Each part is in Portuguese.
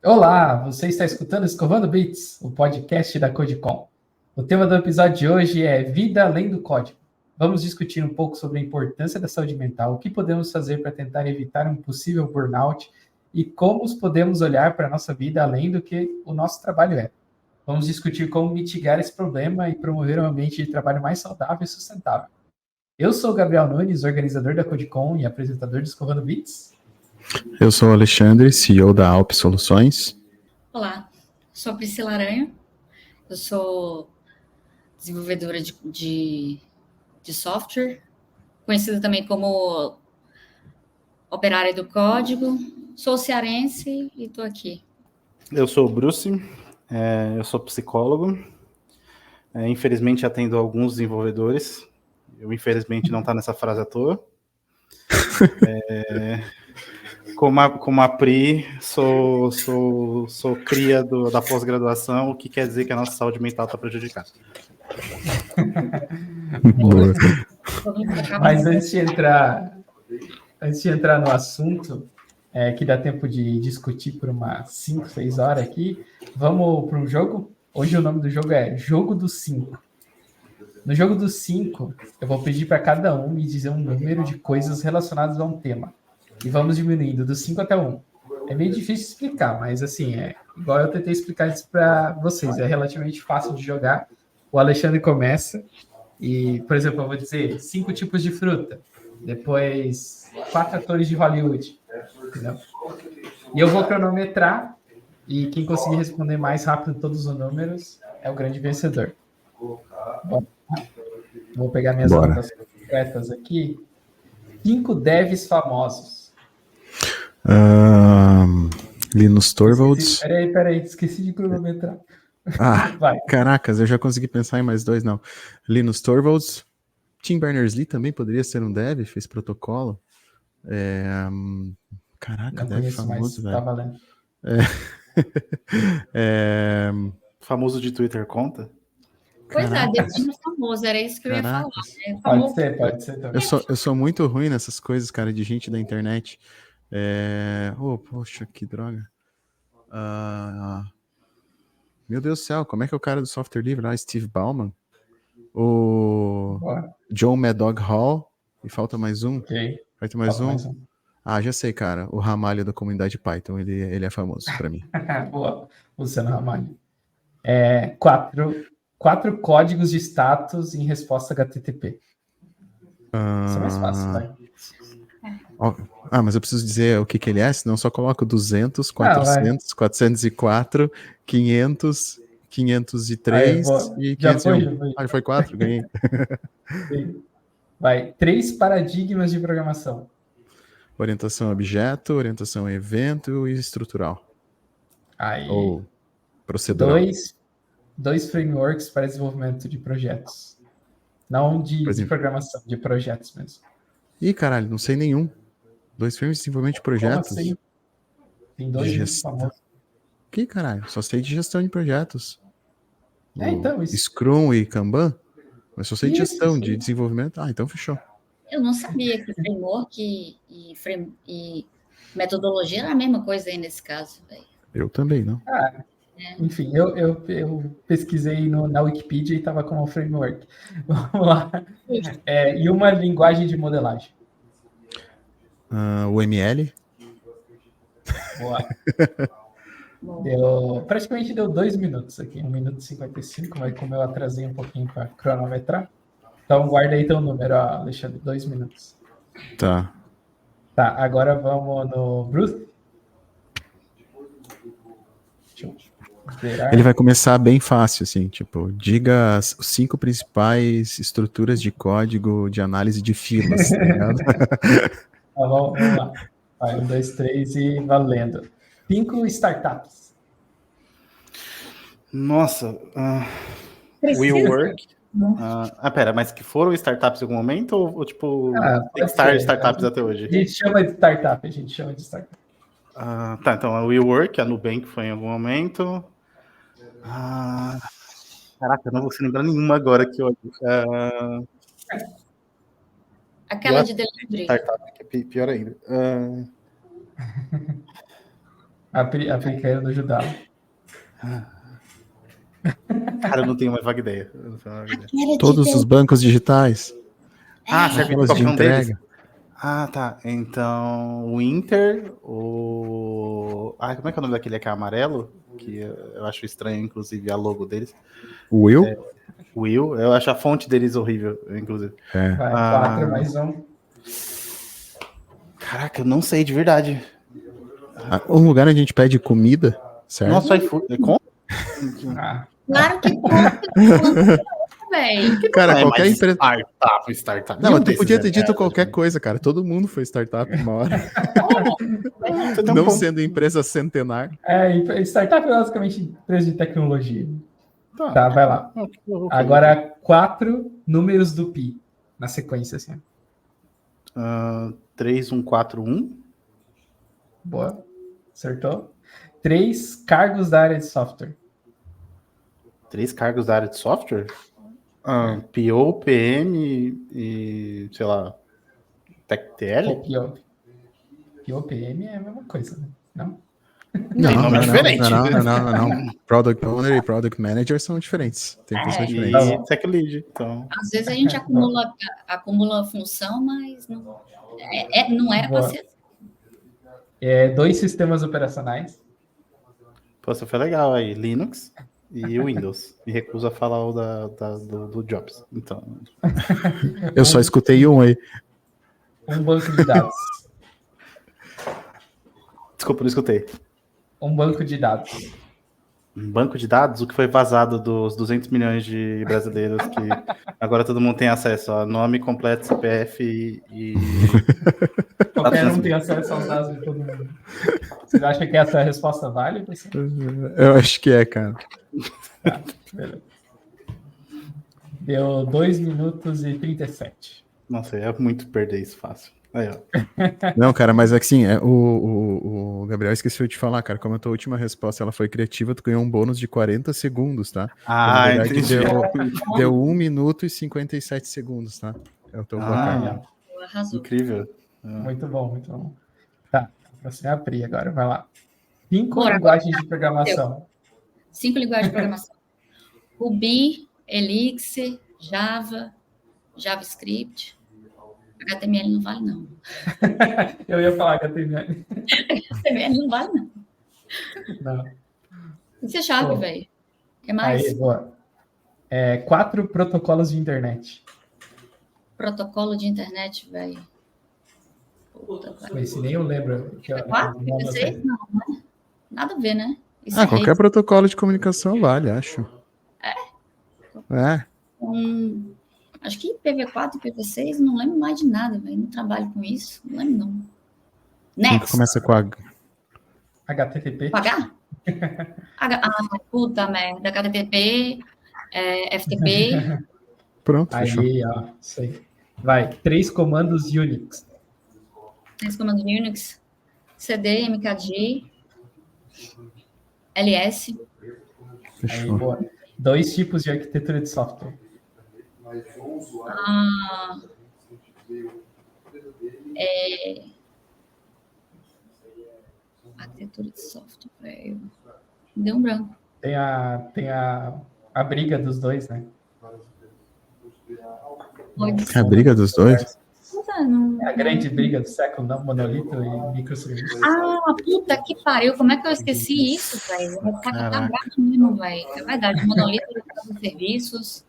Olá, você está escutando Escovando Bits, o podcast da Codecom. O tema do episódio de hoje é Vida Além do Código. Vamos discutir um pouco sobre a importância da saúde mental, o que podemos fazer para tentar evitar um possível burnout e como podemos olhar para a nossa vida além do que o nosso trabalho é. Vamos discutir como mitigar esse problema e promover um ambiente de trabalho mais saudável e sustentável. Eu sou o Gabriel Nunes, organizador da Codecom e apresentador do Escovando Bits. Eu sou o Alexandre, CEO da Alp Soluções. Olá, sou a Priscila Aranha, eu sou desenvolvedora de software, conhecida também como operária do código, sou cearense e estou aqui. Eu sou o Bruce, eu sou psicólogo, infelizmente atendo alguns desenvolvedores, eu infelizmente não está nessa frase à toa. Como a Pri, sou cria da pós-graduação, o que quer dizer que a nossa saúde mental está prejudicada. Mas antes de entrar no assunto, que dá tempo de discutir por umas 5, 6 horas aqui, vamos para um jogo? Hoje o nome do jogo é Jogo dos 5. No Jogo dos 5, eu vou pedir para cada um me dizer um número de coisas relacionadas a um tema. E vamos diminuindo do 5 até 1. É meio difícil explicar, mas assim, igual eu tentei explicar isso para vocês, é relativamente fácil de jogar. O Alexandre começa e, por exemplo, eu vou dizer 5 tipos de fruta, depois 4 atores de Hollywood, entendeu? E eu vou cronometrar e quem conseguir responder mais rápido todos os números é o grande vencedor. Bom, vou pegar minhas notas concretas aqui. 5 devs famosos. Linus Torvalds. Peraí, esqueci de cronometrar. Vai. Caracas, eu já consegui pensar em mais 2, não. Linus Torvalds. Tim Berners-Lee também poderia ser um dev, fez protocolo. Caraca, não dev conheço, famoso, mas velho. tá valendo. Famoso de Twitter conta? Pois deve ser famoso, era isso que eu ia falar. Né? Pode ser também. Eu sou muito ruim nessas coisas, cara, de gente da internet. Poxa, que droga. Meu Deus do céu, como é que é o cara do software livre lá? Steve Ballmer? O John Mad Dog Hall? E falta mais um? Ok. Falta mais um? Já sei, cara. O Ramalho da comunidade Python, ele é famoso pra mim. Boa, Luciano Ramalho. 4 códigos de status em resposta HTTP. Isso é mais fácil, vai. Mas eu preciso dizer o que ele é, senão eu só coloco 200, 400, 404, 500, 503 e 501. Já foi 4, ganhei. Vai, 3 paradigmas de programação. Orientação a objeto, orientação a evento e estrutural. Ou procedural. 2 frameworks para desenvolvimento de projetos. Não de programação, de projetos mesmo. Ih, caralho, não sei nenhum. 2 frameworks de desenvolvimento de projetos. Como assim? Tem 2 famosos. Que caralho? Só sei de gestão de projetos. Então, isso. Scrum e Kanban? Mas só sei de gestão, de desenvolvimento. Então fechou. Eu não sabia que framework e metodologia era a mesma coisa aí nesse caso. Véio. Eu também, não. Enfim, eu pesquisei na Wikipedia e estava como framework. Vamos lá. E uma linguagem de modelagem. O ML. Boa. Praticamente deu 2 minutos aqui, 1 minuto e 55, mas como eu atrasei um pouquinho para cronometrar. Então guarda aí teu número, Alexandre, 2 minutos. Tá, agora vamos no Bruce. Ele vai começar bem fácil, assim, tipo, diga as 5 principais estruturas de código de análise de filas, tá ligado? Vamos lá. Vai, 1, 2, 3 e valendo. 5 startups. Nossa, WeWork. Pera, mas que foram startups em algum momento ou tipo, tem startups até hoje? A gente chama de startup, então a WeWork, a Nubank foi em algum momento. Caraca, eu não vou se lembrar nenhuma agora que eu... Aquela de delivery. Startup, que é pior ainda. A Pri querendo ajudar. Cara, eu não tenho mais vaga ideia. Todos os bancos digitais. Serve Aquelas qualquer de um deles? entrega. Tá. Então, o Inter, como é que é o nome daquele que é amarelo? Que eu acho estranho, inclusive, a logo deles. O Will? Will, eu acho a fonte deles horrível, inclusive. Vai, 4 mais 1. Caraca, eu não sei de verdade. Um lugar onde a gente pede comida, certo? Nossa, iFood. Como? Claro que pode, velho. Cara, qualquer empresa. Startup. Não, mas tu podia ter dito qualquer coisa, cara. Todo mundo foi startup uma hora. Não sendo empresa centenar. Startup é basicamente empresa de tecnologia. Tá, vai lá. Agora, 4 números do Pi, na sequência, assim. 3, 1, 4, 1. Boa. Acertou. 3 cargos da área de software. 3 cargos da área de software? PO, PM e, sei lá, TechTL? PO, PM é a mesma coisa, né? Não? Não, é diferente. Não. Product Owner e Product Manager são diferentes. Tem funções diferentes. E Tech Lead, então. Às vezes a gente acumula função, mas não era para ser assim. 2 sistemas operacionais. Pô, você foi legal aí. Linux e Windows. Me recuso a falar o do Jobs. Então. Eu só escutei um aí. Um banco de dados. Desculpa, não escutei. Um banco de dados. Um banco de dados? O que foi vazado dos 200 milhões de brasileiros que agora todo mundo tem acesso a nome completo, CPF e... Qualquer um tem acesso aos dados de todo mundo. Você acha que essa é a resposta válida? Eu acho que é, cara. Tá, beleza. Deu 2 minutos e 37. Nossa, é muito perder isso fácil. Aí, ó. Não, cara, mas assim, o Gabriel esqueceu de falar, cara, como a tua última resposta ela foi criativa, tu ganhou um bônus de 40 segundos, tá? Na verdade, deu 1 minuto e 57 segundos, tá? É o teu placar. Incrível. Muito bom. Tá, você é a Pri agora, vai lá. 5 linguagens de programação. 5 linguagens de programação. Ruby, Elixir, Java, JavaScript. HTML não vale, não. Eu ia falar HTML. HTML não vale, não. Não. Isso é chave, velho. O que mais? Aí, boa. 4 protocolos de internet. Protocolo de internet, velho. Esse nem eu lembro. 4? PPC? Não, né? Nada a ver, né? Isso qualquer protocolo de comunicação vale, acho. Acho que IPv4 e IPv6, não lembro mais de nada, velho. Não trabalho com isso. Não lembro, não. Next. Começa com H. HTTP. H? Puta merda. HTTP, FTP. Pronto, aí, fechou. Ó, isso aí. Vai, 3 comandos Unix. 3 comandos Unix. CD, MKG, LS. Fechou. Aí, boa. 2 tipos de arquitetura de software. Arquitetura de software, velho. Deu um branco. Tem a briga dos dois, né? A briga dos dois? Não. A grande briga do século, não, monolito e microserviços. Puta que pariu, como é que eu esqueci isso, velho? Eu vou ficar bravo mesmo, velho. É verdade, monolito e microserviços.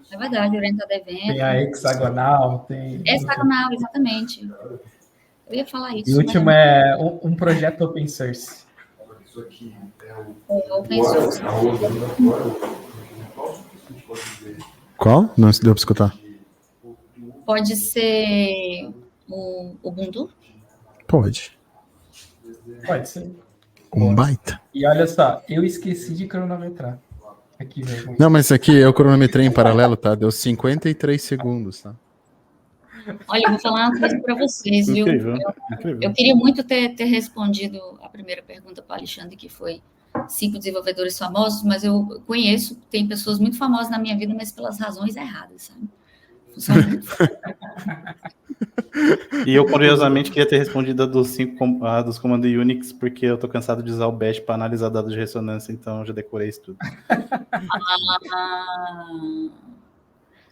É verdade, orientado a evento. Tem a hexagonal, tem... Hexagonal, exatamente. Eu ia falar isso. E o último é um projeto open source. Open source. Qual? Não deu para escutar. Pode ser o Ubuntu? Pode. Pode ser. Um baita. E olha só, eu esqueci de cronometrar. Aqui, velho. Não, mas aqui eu cronometrei em paralelo, tá? Deu 53 segundos, tá? Olha, eu vou falar uma coisa para vocês, viu? Incrível. Eu queria muito ter respondido a primeira pergunta para o Alexandre, que foi 5 desenvolvedores famosos, mas eu conheço, tem pessoas muito famosas na minha vida, mas pelas razões erradas, sabe? E eu, curiosamente, queria ter respondido a dos comandos Unix, porque eu tô cansado de usar o Bash para analisar dados de ressonância, então eu já decorei isso tudo.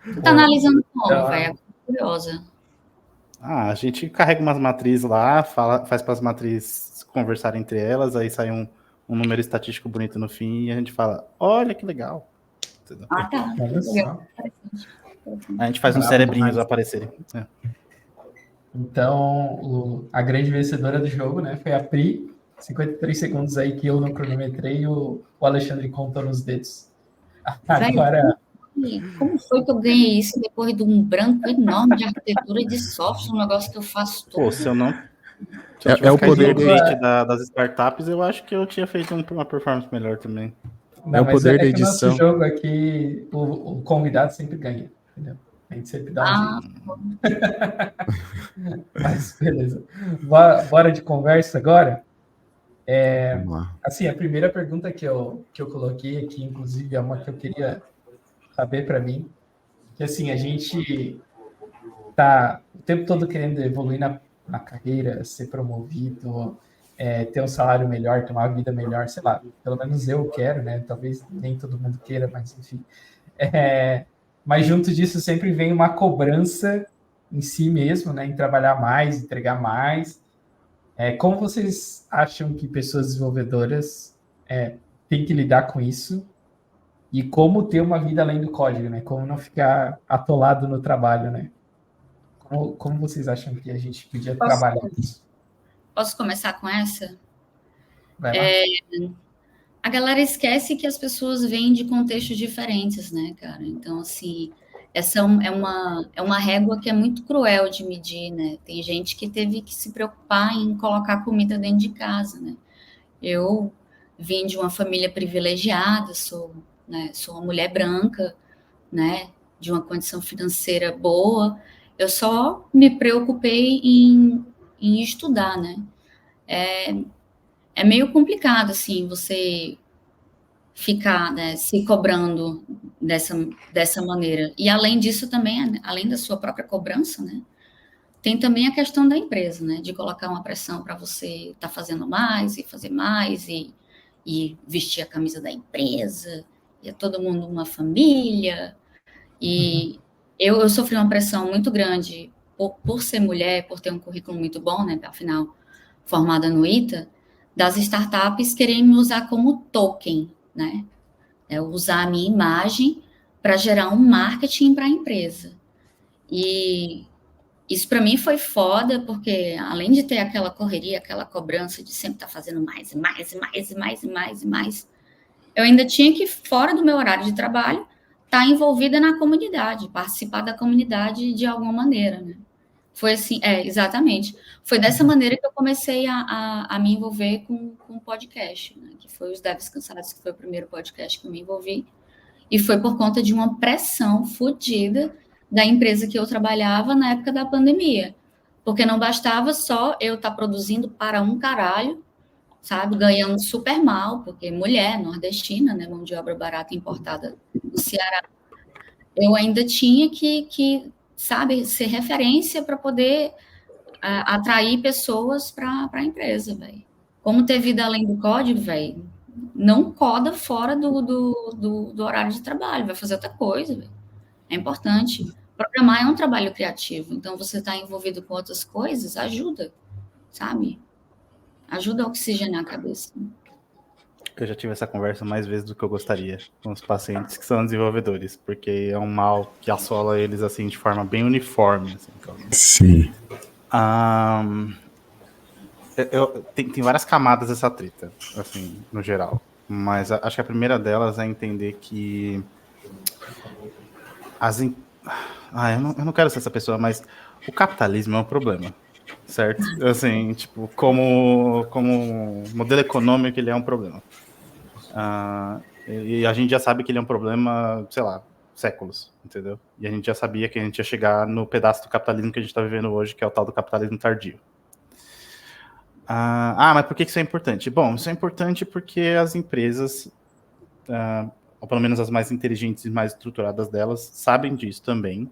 Tu tá analisando como, velho? Curiosa. A gente carrega umas matrizes lá, faz para as matrizes conversarem entre elas, aí sai um número estatístico bonito no fim e a gente fala, olha que legal. Entendeu? Ah, tá. Olha só. A gente faz uns cerebrinhos aparecerem. Então, a grande vencedora do jogo, né, foi a Pri. 53 segundos aí que eu não cronometrei e o Alexandre contou nos dedos. Agora... Como foi que eu ganhei isso depois de um branco enorme de arquitetura de software, um negócio que eu faço todo? Pô, se eu tivesse o poder das startups, eu acho que eu tinha feito uma performance melhor também. Não, o poder da edição. Nosso jogo aqui, o convidado sempre ganha, entendeu? A gente sempre dá um jeito. Mas, beleza. Bora de conversa agora? Assim, a primeira pergunta que eu coloquei aqui, inclusive, é uma que eu queria saber para mim, que assim, a gente tá o tempo todo querendo evoluir na carreira, ser promovido, ter um salário melhor, ter uma vida melhor, sei lá, pelo menos eu quero, né? Talvez nem todo mundo queira, mas enfim. Mas junto disso sempre vem uma cobrança em si mesmo, né? Em trabalhar mais, entregar mais. Como vocês acham que pessoas desenvolvedoras têm que lidar com isso? E como ter uma vida além do código, né? Como não ficar atolado no trabalho, né? Como vocês acham que a gente podia trabalhar isso? Posso começar com essa? A galera esquece que as pessoas vêm de contextos diferentes, né, cara? Então, assim, essa é uma régua que é muito cruel de medir, né? Tem gente que teve que se preocupar em colocar comida dentro de casa, né? Eu vim de uma família privilegiada, sou uma mulher branca, né? De uma condição financeira boa. Eu só me preocupei em estudar, né? É meio complicado, assim, você ficar, né, se cobrando dessa maneira. E, além disso, também, além da sua própria cobrança, né, tem também a questão da empresa, né, de colocar uma pressão para você estar fazendo mais e fazer mais e vestir a camisa da empresa, e é todo mundo uma família. E eu sofri uma pressão muito grande por ser mulher, por ter um currículo muito bom, né, afinal, formada no ITA, das startups querem me usar como token, né? Usar a minha imagem para gerar um marketing para a empresa. E isso para mim foi foda, porque além de ter aquela correria, aquela cobrança de sempre estar fazendo mais, eu ainda tinha que, fora do meu horário de trabalho, estar envolvida na comunidade, participar da comunidade de alguma maneira, né? Foi assim, exatamente. Foi dessa maneira que eu comecei a me envolver com o podcast, né? Que foi os Devs Cansados, que foi o primeiro podcast que eu me envolvi. E foi por conta de uma pressão fodida da empresa que eu trabalhava na época da pandemia. Porque não bastava só eu estar produzindo para um caralho, sabe? Ganhando super mal, porque mulher, nordestina, né? Mão de obra barata importada do Ceará. Eu ainda tinha que sabe, ser referência para poder atrair pessoas para a empresa, velho. Como ter vida além do código, velho, não coda fora do horário de trabalho, vai fazer outra coisa, velho. É importante. Programar é um trabalho criativo, então você está envolvido com outras coisas, ajuda, sabe? Ajuda a oxigenar a cabeça. Eu já tive essa conversa mais vezes do que eu gostaria com os pacientes que são desenvolvedores, porque é um mal que assola eles assim de forma bem uniforme. Assim, então. Sim. Tem várias camadas dessa treta, assim, no geral. Mas acho que a primeira delas é entender que eu não quero ser essa pessoa, mas o capitalismo é um problema, certo? Assim, tipo, como modelo econômico, ele é um problema. E a gente já sabe que ele é um problema, sei lá, séculos, entendeu? E a gente já sabia que a gente ia chegar no pedaço do capitalismo que a gente está vivendo hoje, que é o tal do capitalismo tardio. Mas por que isso é importante? Bom, isso é importante porque as empresas, ou pelo menos as mais inteligentes e mais estruturadas delas, sabem disso também.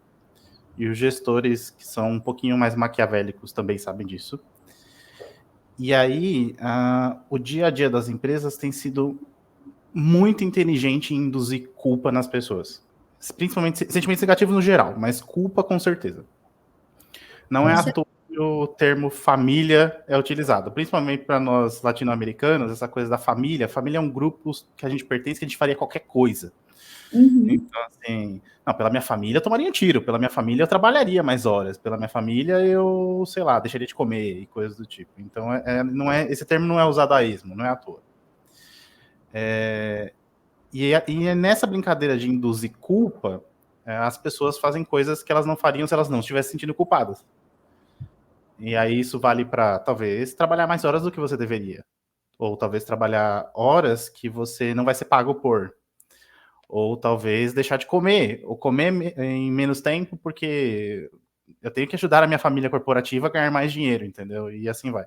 E os gestores que são um pouquinho mais maquiavélicos também sabem disso. E aí, o dia a dia das empresas tem sido muito inteligente em induzir culpa nas pessoas. Principalmente sentimentos negativos no geral, mas culpa com certeza. Não é à toa que o termo família é utilizado, principalmente para nós latino-americanos, essa coisa da família. Família é um grupo que a gente pertence, que a gente faria qualquer coisa. Uhum. Então, assim, não, pela minha família eu tomaria um tiro, pela minha família eu trabalharia mais horas, pela minha família eu, sei lá, deixaria de comer e coisas do tipo. Então, esse termo não é usado a esmo, não é à toa. E é nessa brincadeira de induzir culpa, as pessoas fazem coisas que elas não fariam se elas não estivessem se sentindo culpadas. E aí isso vale para, talvez, trabalhar mais horas do que você deveria. Ou talvez trabalhar horas que você não vai ser pago por. Ou talvez deixar de comer. Ou comer em menos tempo porque eu tenho que ajudar a minha família corporativa a ganhar mais dinheiro, entendeu? E assim vai.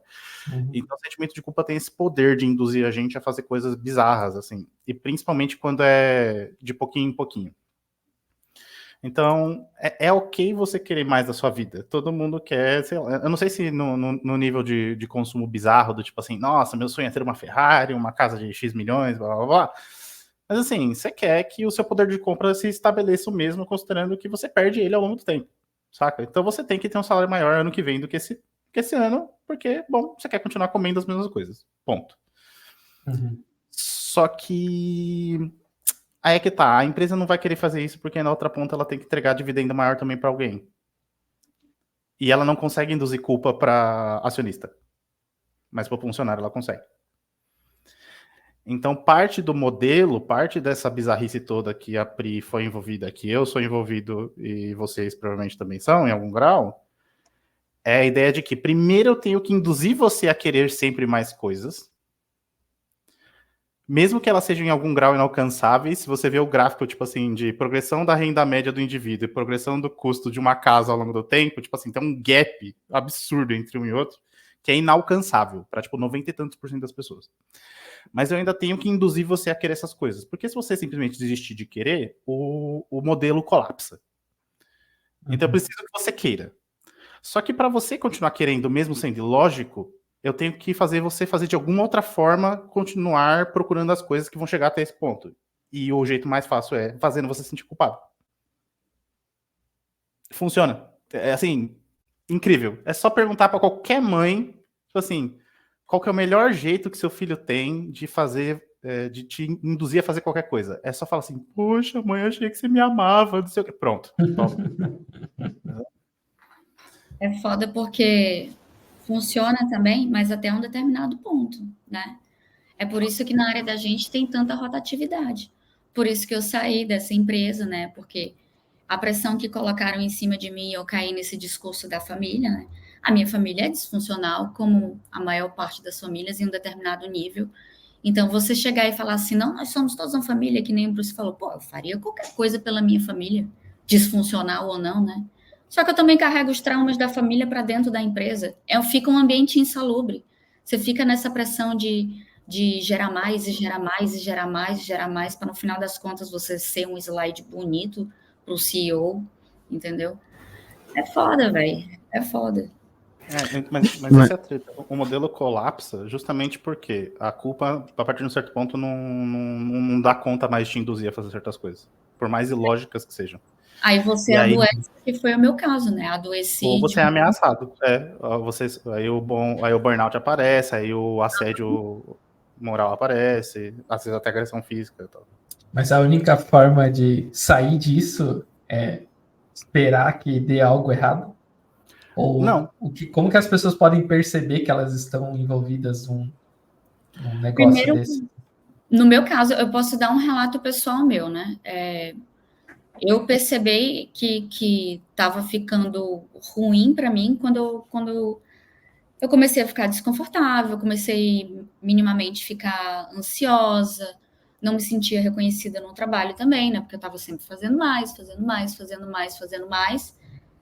Então o sentimento de culpa tem esse poder de induzir a gente a fazer coisas bizarras, assim. E principalmente quando é de pouquinho em pouquinho. Então, é ok você querer mais da sua vida. Todo mundo quer, sei lá, eu não sei se no nível de consumo bizarro, do tipo assim, nossa, meu sonho é ter uma Ferrari, uma casa de X milhões, blá, blá, blá. Mas assim, você quer que o seu poder de compra se estabeleça o mesmo, considerando que você perde ele ao longo do tempo, saca? Então você tem que ter um salário maior ano que vem do que esse ano, porque, bom, você quer continuar comendo as mesmas coisas. Ponto. Uhum. Só que... aí é que tá, a empresa não vai querer fazer isso porque na outra ponta ela tem que entregar dividendo maior também para alguém. E ela não consegue induzir culpa para acionista. Mas para o funcionário ela consegue. Então, parte do modelo, parte dessa bizarrice toda que a Pri foi envolvida, que eu sou envolvido e vocês provavelmente também são, em algum grau, é a ideia de que primeiro eu tenho que induzir você a querer sempre mais coisas, mesmo que elas sejam em algum grau inalcançáveis. Se você vê o gráfico, tipo assim, de progressão da renda média do indivíduo e progressão do custo de uma casa ao longo do tempo, tipo assim, tem um gap absurdo entre um e outro, que é inalcançável para, tipo, 90 e tantos % das pessoas. Mas eu ainda tenho que induzir você a querer essas coisas. Porque se você simplesmente desistir de querer, o modelo colapsa. Então eu preciso que você queira. Só que para você continuar querendo, mesmo sendo ilógico, eu tenho que fazer você fazer de alguma outra forma, continuar procurando as coisas que vão chegar até esse ponto. E o jeito mais fácil é fazendo você se sentir culpado. Funciona. É assim, incrível. É só perguntar para qualquer mãe, tipo assim, qual que é o melhor jeito que seu filho tem de fazer, de te induzir a fazer qualquer coisa. É só falar assim, poxa, mãe, eu achei que você me amava, não sei o quê. Pronto. É foda porque funciona também, mas até um determinado ponto, né? É por isso que na área da gente tem tanta rotatividade. Por isso que eu saí dessa empresa, né? Porque a pressão que colocaram em cima de mim, eu caí nesse discurso da família, né? A minha família é disfuncional, como a maior parte das famílias, em um determinado nível. Então, você chegar e falar assim, não, nós somos todos uma família, que nem o Bruce falou, pô, eu faria qualquer coisa pela minha família, disfuncional ou não, né? Só que eu também carrego os traumas da família para dentro da empresa. Fica um ambiente insalubre. Você fica nessa pressão de gerar mais e gerar mais e gerar mais e gerar mais, para no final das contas você ser um slide bonito para o CEO, entendeu? É foda, velho. É foda. Mas essa é a treta. O modelo colapsa justamente porque a culpa, a partir de um certo ponto, não dá conta mais de te induzir a fazer certas coisas, por mais ilógicas que sejam. Aí você adoece, que foi o meu caso, né? Adoeci. Ou você é ameaçado. Aí o burnout aparece, aí o assédio moral aparece, às vezes até agressão física e tal. Mas a única forma de sair disso é esperar que dê algo errado? Ou não. Como que as pessoas podem perceber que elas estão envolvidas num negócio primeiro, desse? No meu caso, eu posso dar um relato pessoal meu, né? Eu percebi que estava ficando ruim para mim quando eu comecei a ficar desconfortável, comecei minimamente a ficar ansiosa, não me sentia reconhecida no trabalho também, né? Porque eu estava sempre fazendo mais,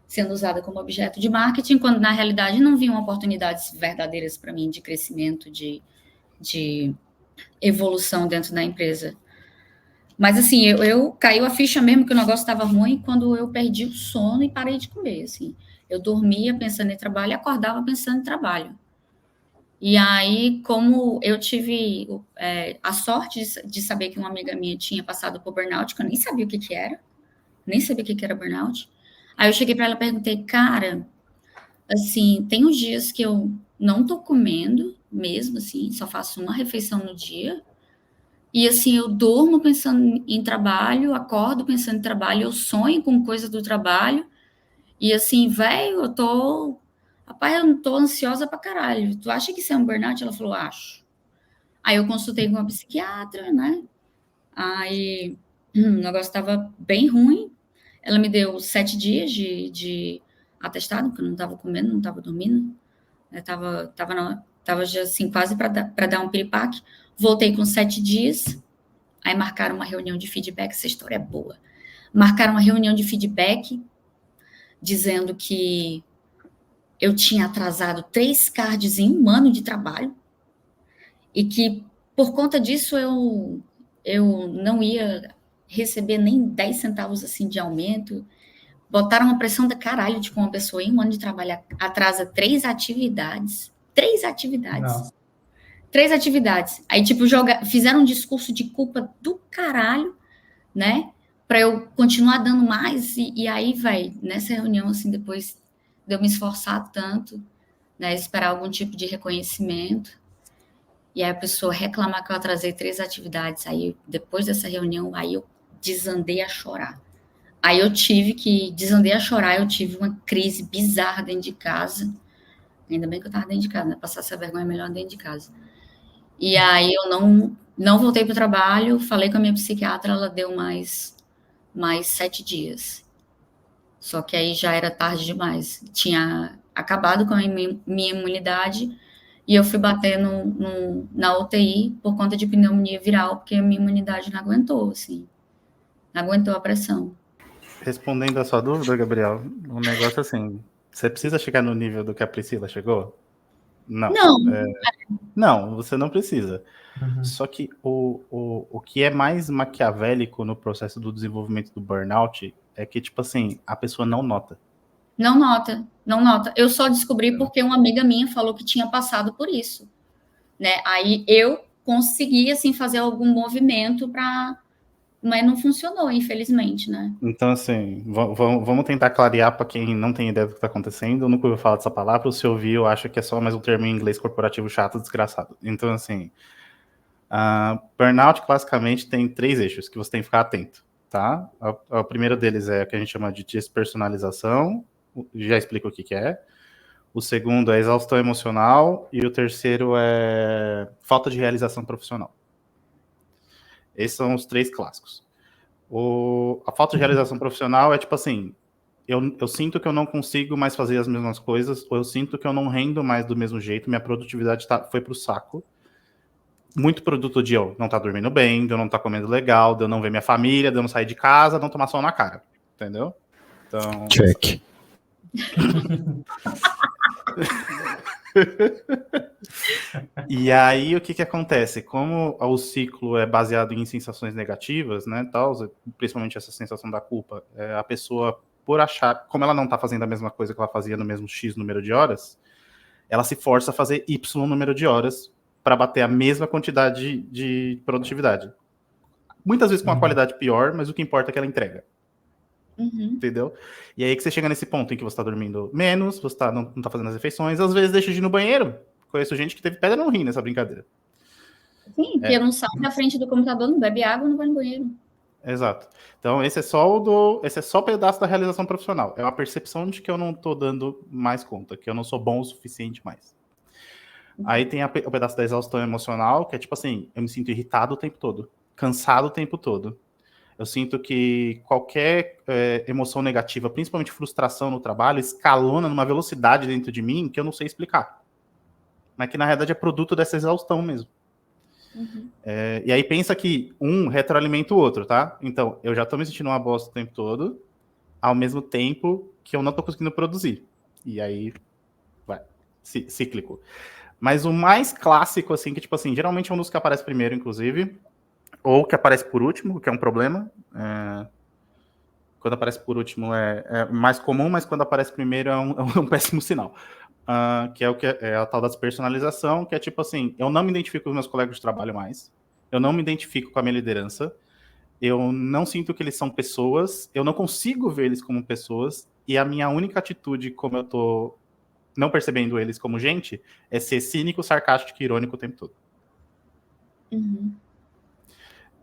sendo usada como objeto de marketing, quando na realidade não vinham oportunidades verdadeiras para mim de crescimento, de evolução dentro da empresa. Mas, assim, eu caiu a ficha mesmo que o negócio estava ruim quando eu perdi o sono e parei de comer, assim. Eu dormia pensando em trabalho e acordava pensando em trabalho. E aí, como eu tive a sorte de saber que uma amiga minha tinha passado por burnout, que eu nem sabia o que era, nem sabia o que era burnout. Aí eu cheguei para ela e perguntei, cara, assim, tem uns dias que eu não tô comendo mesmo, assim, só faço uma refeição no dia. E assim, eu durmo pensando em trabalho, acordo pensando em trabalho, eu sonho com coisa do trabalho. E assim, velho, rapaz, eu não tô ansiosa pra caralho. Tu acha que isso é um burnout? Ela falou, acho. Aí eu consultei com uma psiquiatra, né? Aí o negócio estava bem ruim. Ela me deu 7 dias de atestado, porque eu não estava comendo, não estava dormindo. Eu tava já assim, quase para dar um piripaque. Voltei com 7 dias. Aí marcaram uma reunião de feedback. Essa história é boa. Marcaram uma reunião de feedback dizendo que eu tinha atrasado 3 cards em 1 ano de trabalho e que, por conta disso, eu não ia receber nem 10 centavos assim de aumento. Botaram uma pressão da caralho de que uma pessoa em 1 ano de trabalho atrasa 3 atividades. 3 atividades. Não. 3 atividades. Aí, tipo, fizeram um discurso de culpa do caralho, né? Para eu continuar dando mais. E aí, vai, nessa reunião, assim, depois de eu me esforçar tanto, né? Esperar algum tipo de reconhecimento. E aí a pessoa reclamar que eu atrasei 3 atividades. Aí, depois dessa reunião, aí eu desandei a chorar. Aí desandei a chorar, eu tive uma crise bizarra dentro de casa. Ainda bem que eu tava dentro de casa, né? Passar essa vergonha melhor dentro de casa. E aí eu não voltei pro trabalho, falei com a minha psiquiatra, ela deu mais 7 dias. Só que aí já era tarde demais. Tinha acabado com a minha imunidade e eu fui bater na UTI por conta de pneumonia viral, porque a minha imunidade não aguentou, assim. Não aguentou a pressão. Respondendo a sua dúvida, Gabriel, um negócio assim, você precisa chegar no nível do que a Priscila chegou? Não. Não, você não precisa. Uhum. Só que o que é mais maquiavélico no processo do desenvolvimento do burnout é que, tipo assim, a pessoa não nota. Não nota. Eu só descobri porque uma amiga minha falou que tinha passado por isso, né? Aí eu consegui, assim, fazer algum movimento mas não funcionou, infelizmente, né? Então, assim, vamos tentar clarear para quem não tem ideia do que está acontecendo. Eu nunca ouvi falar dessa palavra, ou se ouviu, acha que é só mais um termo em inglês corporativo chato, desgraçado. Então, assim, burnout, classicamente, tem 3 eixos que você tem que ficar atento, tá? O primeiro deles é o que a gente chama de despersonalização, já explico o que é. O segundo é exaustão emocional e o terceiro é falta de realização profissional. Esses são os 3 clássicos. A falta de realização profissional é tipo assim, eu sinto que eu não consigo mais fazer as mesmas coisas, ou eu sinto que eu não rendo mais do mesmo jeito, minha produtividade foi pro saco. Muito produto de eu não tá dormindo bem, de eu não tá comendo legal, de eu não ver minha família, de eu não sair de casa, de eu não tomar sol na cara. Entendeu? Então... Check. E aí, o que acontece? Como o ciclo é baseado em sensações negativas, né, tal, principalmente essa sensação da culpa, a pessoa, por achar, como ela não está fazendo a mesma coisa que ela fazia no mesmo X número de horas, ela se força a fazer Y número de horas para bater a mesma quantidade de produtividade. Muitas vezes com uma qualidade pior, mas o que importa é que ela entrega. Uhum. Entendeu? E aí que você chega nesse ponto em que você tá dormindo menos, você não tá fazendo as refeições, às vezes deixa de ir no banheiro. Conheço gente que teve pedra no rim nessa brincadeira. Sim, porque não sai da frente do computador, não bebe água, não vai no banheiro. Exato. Então, esse é só o pedaço da realização profissional. É uma percepção de que eu não tô dando mais conta, que eu não sou bom o suficiente mais. Uhum. Aí tem o pedaço da exaustão emocional, que é tipo assim, eu me sinto irritado o tempo todo, cansado o tempo todo. Eu sinto que qualquer emoção negativa, principalmente frustração no trabalho, escalona numa velocidade dentro de mim que eu não sei explicar. Mas que, na realidade, é produto dessa exaustão mesmo. Uhum. E aí pensa que um retroalimenta o outro, tá? Então, eu já tô me sentindo uma bosta o tempo todo, ao mesmo tempo que eu não tô conseguindo produzir. E aí, vai, cíclico. Mas o mais clássico, assim, que, tipo assim, geralmente é um dos que aparece primeiro, inclusive, ou que aparece por último, que é um problema. Quando aparece por último é mais comum, mas quando aparece primeiro é um péssimo sinal. Que é o que é a tal da despersonalização, que é tipo assim, eu não me identifico com os meus colegas de trabalho mais, eu não me identifico com a minha liderança, eu não sinto que eles são pessoas, eu não consigo ver eles como pessoas, e a minha única atitude, como eu tô não percebendo eles como gente, é ser cínico, sarcástico e irônico o tempo todo. Uhum.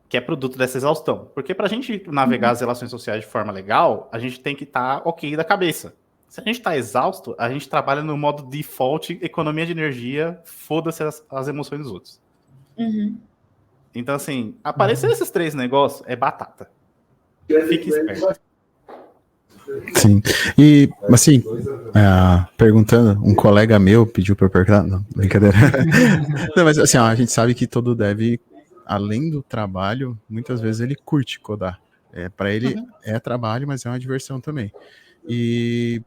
Que é produto dessa exaustão. Porque pra gente navegar as relações sociais de forma legal, a gente tem que estar ok da cabeça. Se a gente está exausto, a gente trabalha no modo default, economia de energia, foda-se as emoções dos outros. Uhum. Então, assim, aparecer esses 3 negócios é batata. Fique esperto. Sim. E, assim, perguntando, um colega meu pediu para eu perguntar. Não, brincadeira. Não, mas, assim, a gente sabe que todo dev, além do trabalho, muitas vezes ele curte codar. Para ele é trabalho, mas é uma diversão também. E,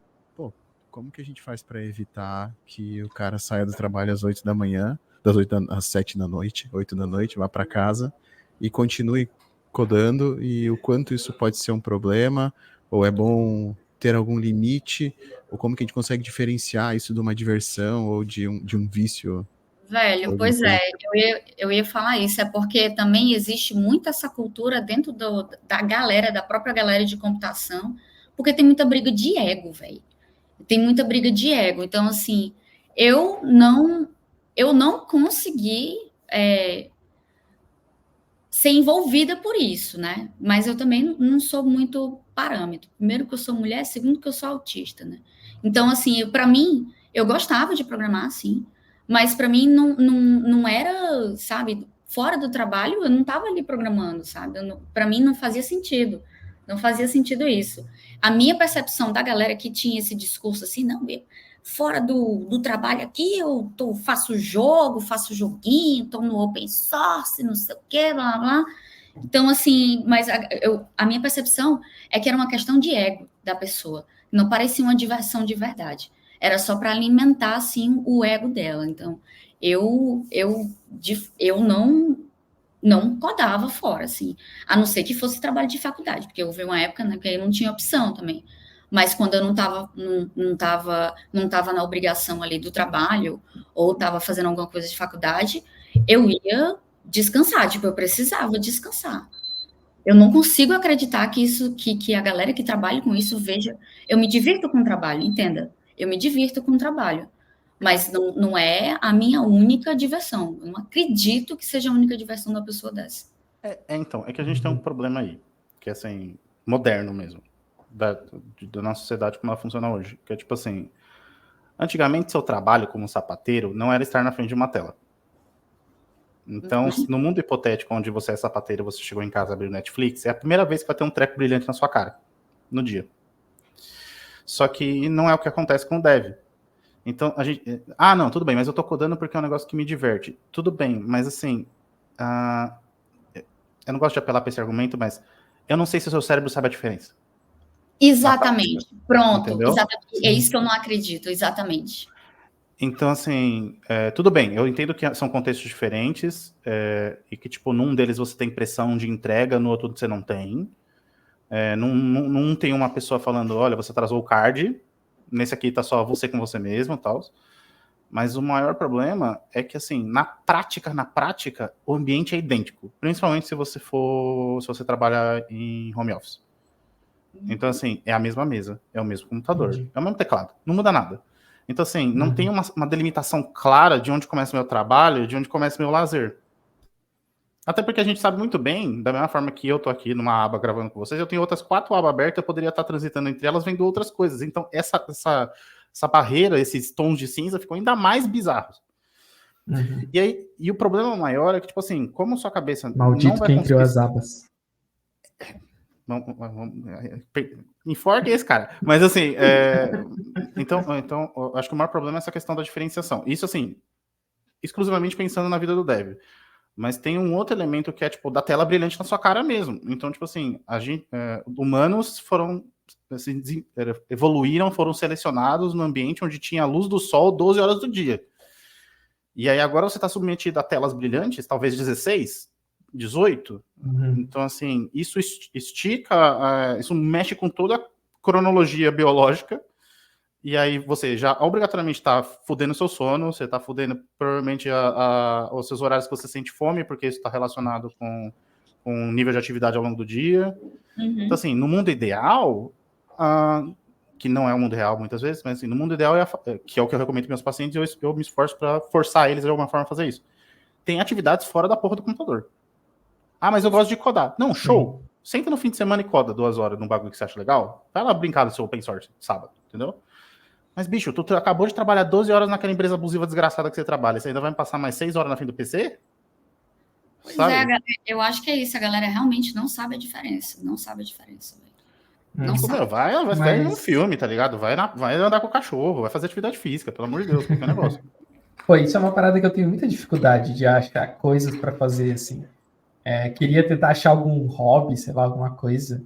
como que a gente faz para evitar que o cara saia do trabalho às 8 da manhã, das 8 às 7 da noite, 8 da noite, vá para casa e continue codando, e o quanto isso pode ser um problema, ou é bom ter algum limite, ou como que a gente consegue diferenciar isso de uma diversão ou de um vício? Velho, pois é, eu ia falar isso, é porque também existe muito essa cultura dentro da galera, da própria galera de computação, porque tem muita briga de ego, velho. Tem muita briga de ego. Então, assim, eu não consegui ser envolvida por isso, né? Mas eu também não sou muito parâmetro. Primeiro que eu sou mulher, segundo que eu sou autista, né? Então, assim, para mim, eu gostava de programar, sim, mas para mim não era, sabe, fora do trabalho, eu não estava ali programando, sabe? Para mim não fazia sentido. Não fazia sentido isso. A minha percepção da galera que tinha esse discurso assim, não, fora do trabalho aqui, faço jogo, faço joguinho, estou no open source, não sei o quê, blá, blá, blá. Então, assim, mas a minha percepção é que era uma questão de ego da pessoa. Não parecia uma diversão de verdade. Era só para alimentar, assim, o ego dela. Então, eu não codava fora, assim, a não ser que fosse trabalho de faculdade, porque houve uma época, né, que aí não tinha opção também. Mas quando eu não estava na obrigação ali do trabalho, ou estava fazendo alguma coisa de faculdade, eu ia descansar, tipo, eu precisava descansar. Eu não consigo acreditar que a galera que trabalha com isso veja. Eu me divirto com o trabalho, entenda. Eu me divirto com o trabalho. Mas não é a minha única diversão. Eu não acredito que seja a única diversão da pessoa dessa. Então, é que a gente tem um problema aí, que é assim, moderno mesmo, da nossa sociedade como ela funciona hoje. Que é tipo assim, antigamente seu trabalho como sapateiro não era estar na frente de uma tela. Então, no mundo hipotético onde você é sapateiro, você chegou em casa, abriu Netflix, é a primeira vez que vai ter um treco brilhante na sua cara, no dia. Só que não é o que acontece com o dev. Então, a gente... não, tudo bem, mas eu tô codando porque é um negócio que me diverte. Tudo bem, mas assim... eu não gosto de apelar para esse argumento, mas eu não sei se o seu cérebro sabe a diferença. Exatamente. Pronto. Entendeu? Exatamente. É isso que eu não acredito, exatamente. Então, assim, tudo bem, eu entendo que são contextos diferentes, e que, tipo, num deles você tem pressão de entrega, no outro você não tem. Num tem uma pessoa falando, olha, você atrasou o card, nesse aqui tá só você com você mesmo e tal. Mas o maior problema é que, assim, na prática, o ambiente é idêntico. Principalmente se você trabalha em home office. Então, assim, é a mesma mesa, é o mesmo computador, é o mesmo teclado, não muda nada. Então, assim, não tem uma delimitação clara de onde começa o meu trabalho e de onde começa o meu lazer. Até porque a gente sabe muito bem, da mesma forma que eu tô aqui numa aba gravando com vocês, eu tenho outras 4 abas abertas, eu poderia estar transitando entre elas vendo outras coisas. Então, essa barreira, esses tons de cinza ficam ainda mais bizarros. E o problema maior é que, tipo assim, como sua cabeça Maldito não vai quem conseguir... criou as abas. Enforque esse cara. Mas assim, então, eu acho que o maior problema é essa questão da diferenciação. Isso, assim, exclusivamente pensando na vida do dev. Mas tem um outro elemento que é, tipo, da tela brilhante na sua cara mesmo. Então, tipo assim, humanos evoluíram, foram selecionados no ambiente onde tinha a luz do sol 12 horas do dia. E aí agora você está submetido a telas brilhantes, talvez 16, 18. Então, assim, isso estica, isso mexe com toda a cronologia biológica, e aí você já obrigatoriamente está fudendo o seu sono, você está fudendo provavelmente os seus horários que você sente fome, porque isso está relacionado com o nível de atividade ao longo do dia. Então, assim, no mundo ideal, que não é o mundo real muitas vezes, mas assim, no mundo ideal, que é o que eu recomendo para meus pacientes, eu me esforço para forçar eles de alguma forma a fazer isso. Tem atividades fora da porra do computador. Mas eu gosto de codar. Não, show. Senta no fim de semana e coda 2 horas num bagulho que você acha legal. Vai lá brincar do seu open source sábado, entendeu? Mas, bicho, tu acabou de trabalhar 12 horas naquela empresa abusiva desgraçada que você trabalha. Você ainda vai me passar mais 6 horas na frente do PC? Pois sabe? Eu acho que é isso. A galera realmente não sabe a diferença. Não sabe a diferença, velho. Não sabe. Vai ver um filme, tá ligado? Vai andar com o cachorro, vai fazer atividade física, pelo amor de Deus, qualquer negócio. Pô, isso é uma parada que eu tenho muita dificuldade de achar coisas para fazer, assim. Queria tentar achar algum hobby, sei lá, alguma coisa.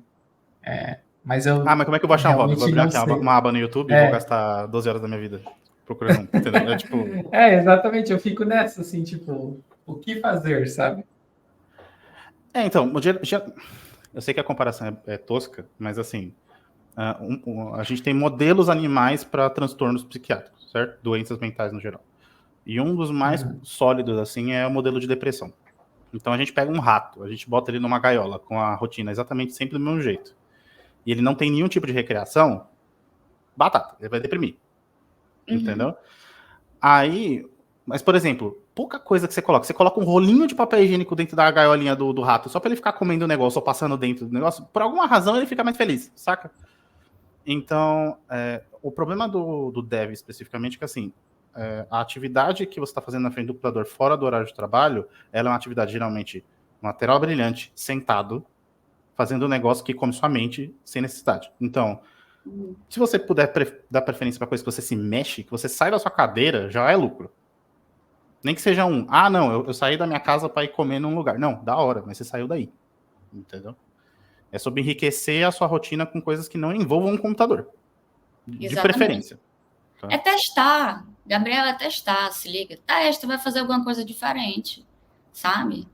Mas mas como é que eu vou achar um hobby? Vou abrir aqui uma aba no YouTube e vou gastar 12 horas da minha vida procurando um, entendeu? Exatamente, eu fico nessa, assim, tipo, o que fazer, sabe? Então, eu sei que a comparação é tosca, mas assim, a gente tem modelos animais para transtornos psiquiátricos, certo? Doenças mentais no geral. E um dos mais sólidos, assim, é o modelo de depressão. Então a gente pega um rato, a gente bota ele numa gaiola com a rotina exatamente sempre do mesmo jeito. E ele não tem nenhum tipo de recreação, batata, ele vai deprimir. Entendeu? Mas por exemplo, pouca coisa que você coloca um rolinho de papel higiênico dentro da gaiolinha do rato, só para ele ficar comendo o negócio ou passando dentro do negócio, por alguma razão ele fica mais feliz, saca? Então, o problema do dev especificamente é que assim, a atividade que você está fazendo na frente do computador fora do horário de trabalho, ela é uma atividade geralmente uma lateral brilhante, sentado, fazendo um negócio que come sua mente sem necessidade. Então, se você puder dar preferência para coisa que você se mexe, que você sai da sua cadeira, já é lucro. Nem que seja não, eu saí da minha casa para ir comer num lugar. Não, da hora, mas você saiu daí. Entendeu? É sobre enriquecer a sua rotina com coisas que não envolvam um computador. De preferência. Tá? É testar. Gabriela, é testar, se liga. Testa, vai fazer alguma coisa diferente, sabe?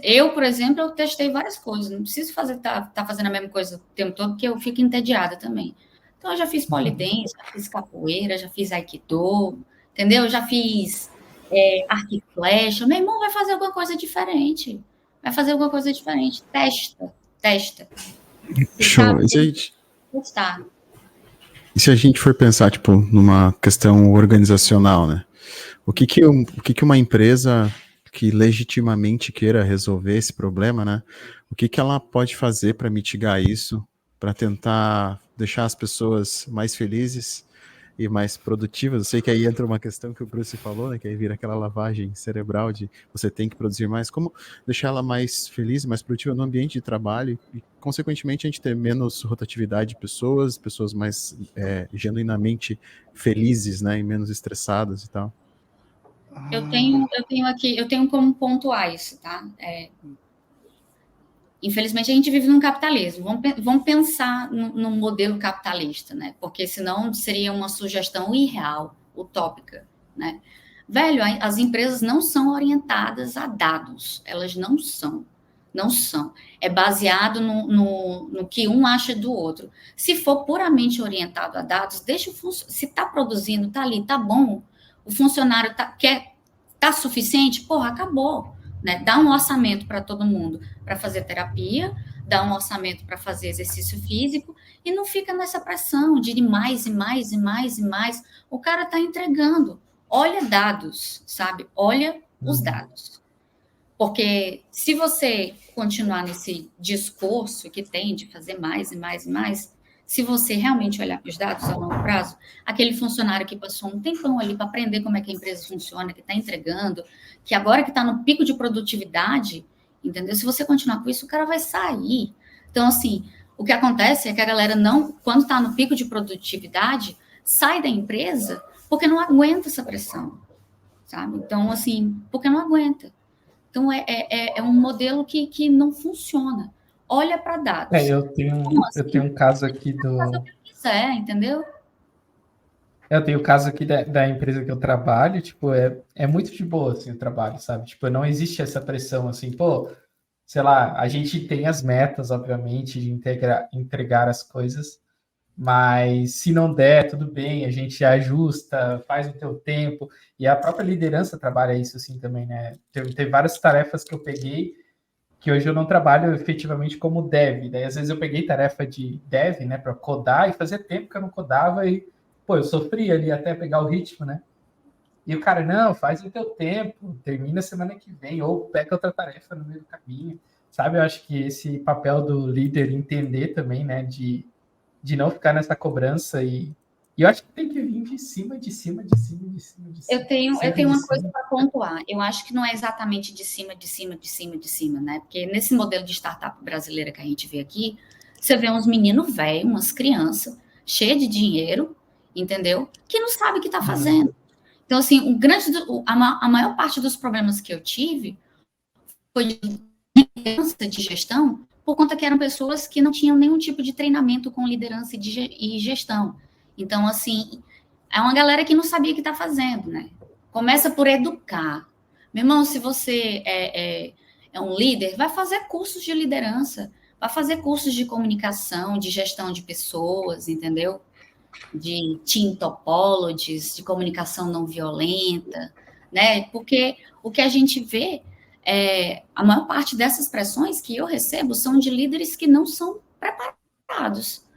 Eu, por exemplo, eu testei várias coisas. Não preciso tá fazendo a mesma coisa o tempo todo, porque eu fico entediada também. Então, eu já fiz polidense, já fiz capoeira, já fiz aikido, entendeu? Já fiz arco e flecha. Meu irmão vai fazer alguma coisa diferente. Testa. Show. E se a gente for pensar, tipo, numa questão organizacional, né? O que uma empresa que legitimamente queira resolver esse problema, né? O que ela pode fazer para mitigar isso, para tentar deixar as pessoas mais felizes e mais produtivas? Eu sei que aí entra uma questão que o Bruce falou, né? Que aí vira aquela lavagem cerebral de você tem que produzir mais. Como deixar ela mais feliz, mais produtiva no ambiente de trabalho e, consequentemente, a gente ter menos rotatividade de pessoas mais genuinamente felizes, né? E menos estressadas e tal. Eu tenho como pontuar isso, tá? Infelizmente, a gente vive num capitalismo. Vamos pensar num modelo capitalista, né? Porque senão seria uma sugestão irreal, utópica, né? Velho, as empresas não são orientadas a dados. Elas não são. Não são. É baseado no que um acha do outro. Se for puramente orientado a dados, deixa se está produzindo, está ali, está bom, o funcionário tá suficiente, porra, acabou. Né? Dá um orçamento para todo mundo para fazer terapia, dá um orçamento para fazer exercício físico e não fica nessa pressão de mais e mais e mais e mais. O cara está entregando. Olha dados, sabe? Olha os dados. Porque se você continuar nesse discurso que tem de fazer mais e mais e mais, se você realmente olhar para os dados a longo prazo, aquele funcionário que passou um tempão ali para aprender como é que a empresa funciona, que está entregando, que agora que está no pico de produtividade, entendeu? Se você continuar com isso, o cara vai sair. Então, assim, o que acontece é que a galera quando está no pico de produtividade, sai da empresa porque não aguenta essa pressão, sabe? Então, assim, porque não aguenta. Então, é um modelo que não funciona. Olha para dados. Eu tenho um caso aqui do... Faz o que quiser, entendeu? Eu tenho o caso aqui da empresa que eu trabalho, tipo, é muito de boa, assim, o trabalho, sabe? Tipo, não existe essa pressão, assim, pô, sei lá, a gente tem as metas, obviamente, de entregar as coisas, mas se não der, tudo bem, a gente ajusta, faz o teu tempo, e a própria liderança trabalha isso, assim, também, né? Teve várias tarefas que eu peguei, que hoje eu não trabalho efetivamente como dev. Daí, às vezes, eu peguei tarefa de dev, né, para codar, e fazia tempo que eu não codava, e, pô, eu sofria ali até pegar o ritmo, né? E o cara, não, faz o teu tempo, termina semana que vem, ou pega outra tarefa no meio do caminho. Sabe, eu acho que esse papel do líder entender também, né, de não ficar nessa cobrança e eu acho que tem que vir de cima, de cima, de cima, de cima, de cima. Eu tenho uma coisa para pontuar. Eu acho que não é exatamente de cima, de cima, de cima, de cima, né? Porque nesse modelo de startup brasileira que a gente vê aqui, você vê uns meninos velhos, umas crianças, cheias de dinheiro, entendeu? Que não sabe o que está fazendo. Então, assim, a maior parte dos problemas que eu tive foi de liderança, de gestão, por conta que eram pessoas que não tinham nenhum tipo de treinamento com liderança e gestão. Então, assim, é uma galera que não sabia o que está fazendo, né? Começa por educar. Meu irmão, se você é um líder, vai fazer cursos de liderança, vai fazer cursos de comunicação, de gestão de pessoas, entendeu? De team topologies, de comunicação não violenta, né? Porque o que a gente vê a maior parte dessas pressões que eu recebo são de líderes que não são preparados.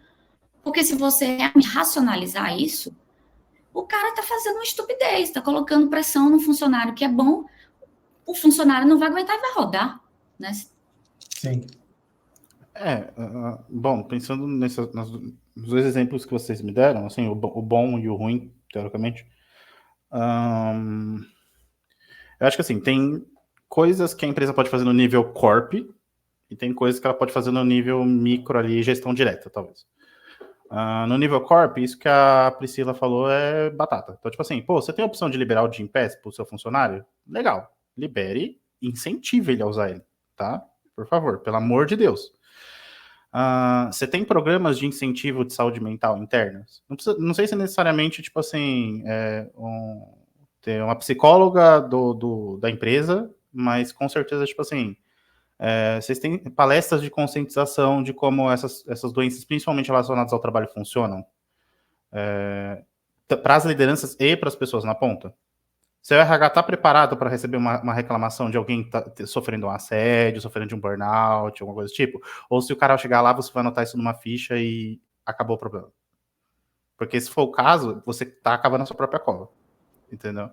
Porque se você racionalizar isso, o cara está fazendo uma estupidez, está colocando pressão no funcionário que é bom, o funcionário não vai aguentar e vai rodar, né? Sim. Bom, pensando nos dois exemplos que vocês me deram, assim, o bom e o ruim, teoricamente, eu acho que assim, tem coisas que a empresa pode fazer no nível corp e tem coisas que ela pode fazer no nível micro ali, gestão direta, talvez. No nível corp, isso que a Priscila falou é batata. Então, tipo assim, pô, você tem a opção de liberar o Gympass pro seu funcionário? Legal, libere, incentive ele a usar ele, tá? Por favor, pelo amor de Deus. Você tem programas de incentivo de saúde mental internos? Não sei se necessariamente, tipo assim, ter uma psicóloga da empresa, mas com certeza, tipo assim, vocês têm palestras de conscientização de como essas doenças, principalmente relacionadas ao trabalho, funcionam? Para as lideranças e para as pessoas na ponta? Seu RH está preparado para receber uma reclamação de alguém que está sofrendo um assédio, sofrendo de um burnout, alguma coisa do tipo? Ou se o cara chegar lá, você vai anotar isso numa ficha e acabou o problema? Porque se for o caso, você está acabando a sua própria cova. Entendeu?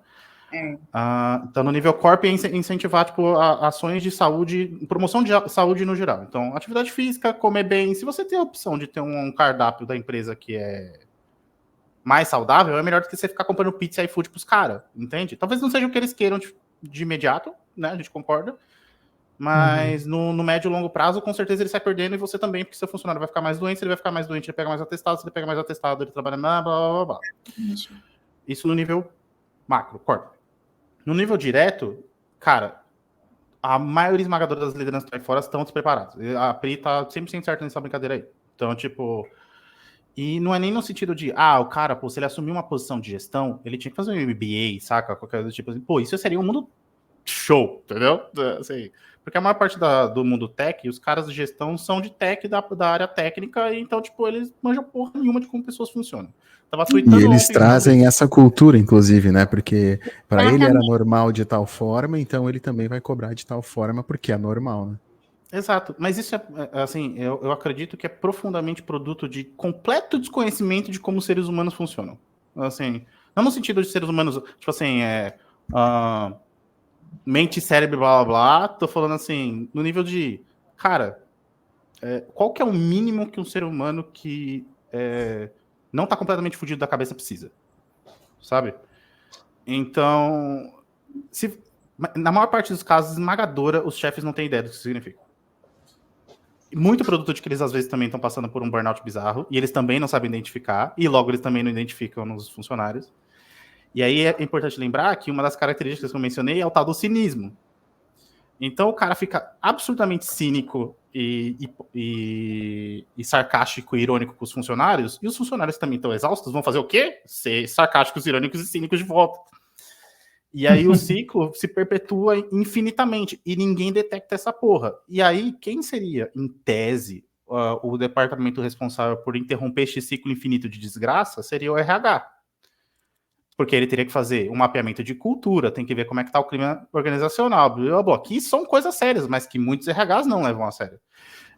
Então, no nível corp, é incentivar tipo, ações de saúde, promoção de saúde no geral. Então, atividade física, comer bem. Se você tem a opção de ter um cardápio da empresa que é mais saudável, é melhor do que você ficar comprando pizza e iFood pros caras, entende? Talvez não seja o que eles queiram de imediato, né? A gente concorda. Mas no médio e longo prazo, com certeza ele sai perdendo e você também, porque seu funcionário vai ficar mais doente, se ele vai ficar mais doente, ele pega mais atestado, se ele pega mais atestado, ele trabalha blá, blá, blá, blá. Isso no nível macro, corpo. No nível direto, cara, a maioria esmagadora das lideranças que estão aí fora estão despreparadas. A Pri tá 100% certa nessa brincadeira aí. Então, tipo... E não é nem no sentido de, o cara, pô, se ele assumir uma posição de gestão, ele tinha que fazer um MBA, saca? Qualquer coisa do tipo assim. Pô, isso seria um mundo show, entendeu? Assim, porque a maior parte do mundo tech, os caras de gestão são de tech, da área técnica, e então, tipo, eles manjam porra nenhuma de como pessoas funcionam. E eles trazem essa cultura, inclusive, né? Porque para ele era normal de tal forma, então ele também vai cobrar de tal forma, porque é normal, né? Exato, mas isso assim, eu acredito que é profundamente produto de completo desconhecimento de como os seres humanos funcionam. Assim, não no sentido de seres humanos, tipo assim, mente, cérebro, blá, blá, blá. Tô falando assim, no nível de, cara, qual que é o mínimo que um ser humano que não tá completamente fudido da cabeça precisa? Sabe? Então, na maior parte dos casos, esmagadora, os chefes não têm ideia do que isso significa. Muito produto de que eles às vezes também estão passando por um burnout bizarro, e eles também não sabem identificar, e logo eles também não identificam nos funcionários. E aí é importante lembrar que uma das características que eu mencionei é o tal do cinismo. Então o cara fica absurdamente cínico e sarcástico e irônico com os funcionários, e os funcionários também estão exaustos, vão fazer o quê? Ser sarcásticos, irônicos e cínicos de volta. E aí o ciclo se perpetua infinitamente, e ninguém detecta essa porra. E aí, quem seria, em tese, o departamento responsável por interromper este ciclo infinito de desgraça seria o RH. Porque ele teria que fazer um mapeamento de cultura, tem que ver como é que está o clima organizacional, blá, blá, que são coisas sérias, mas que muitos RHs não levam a sério.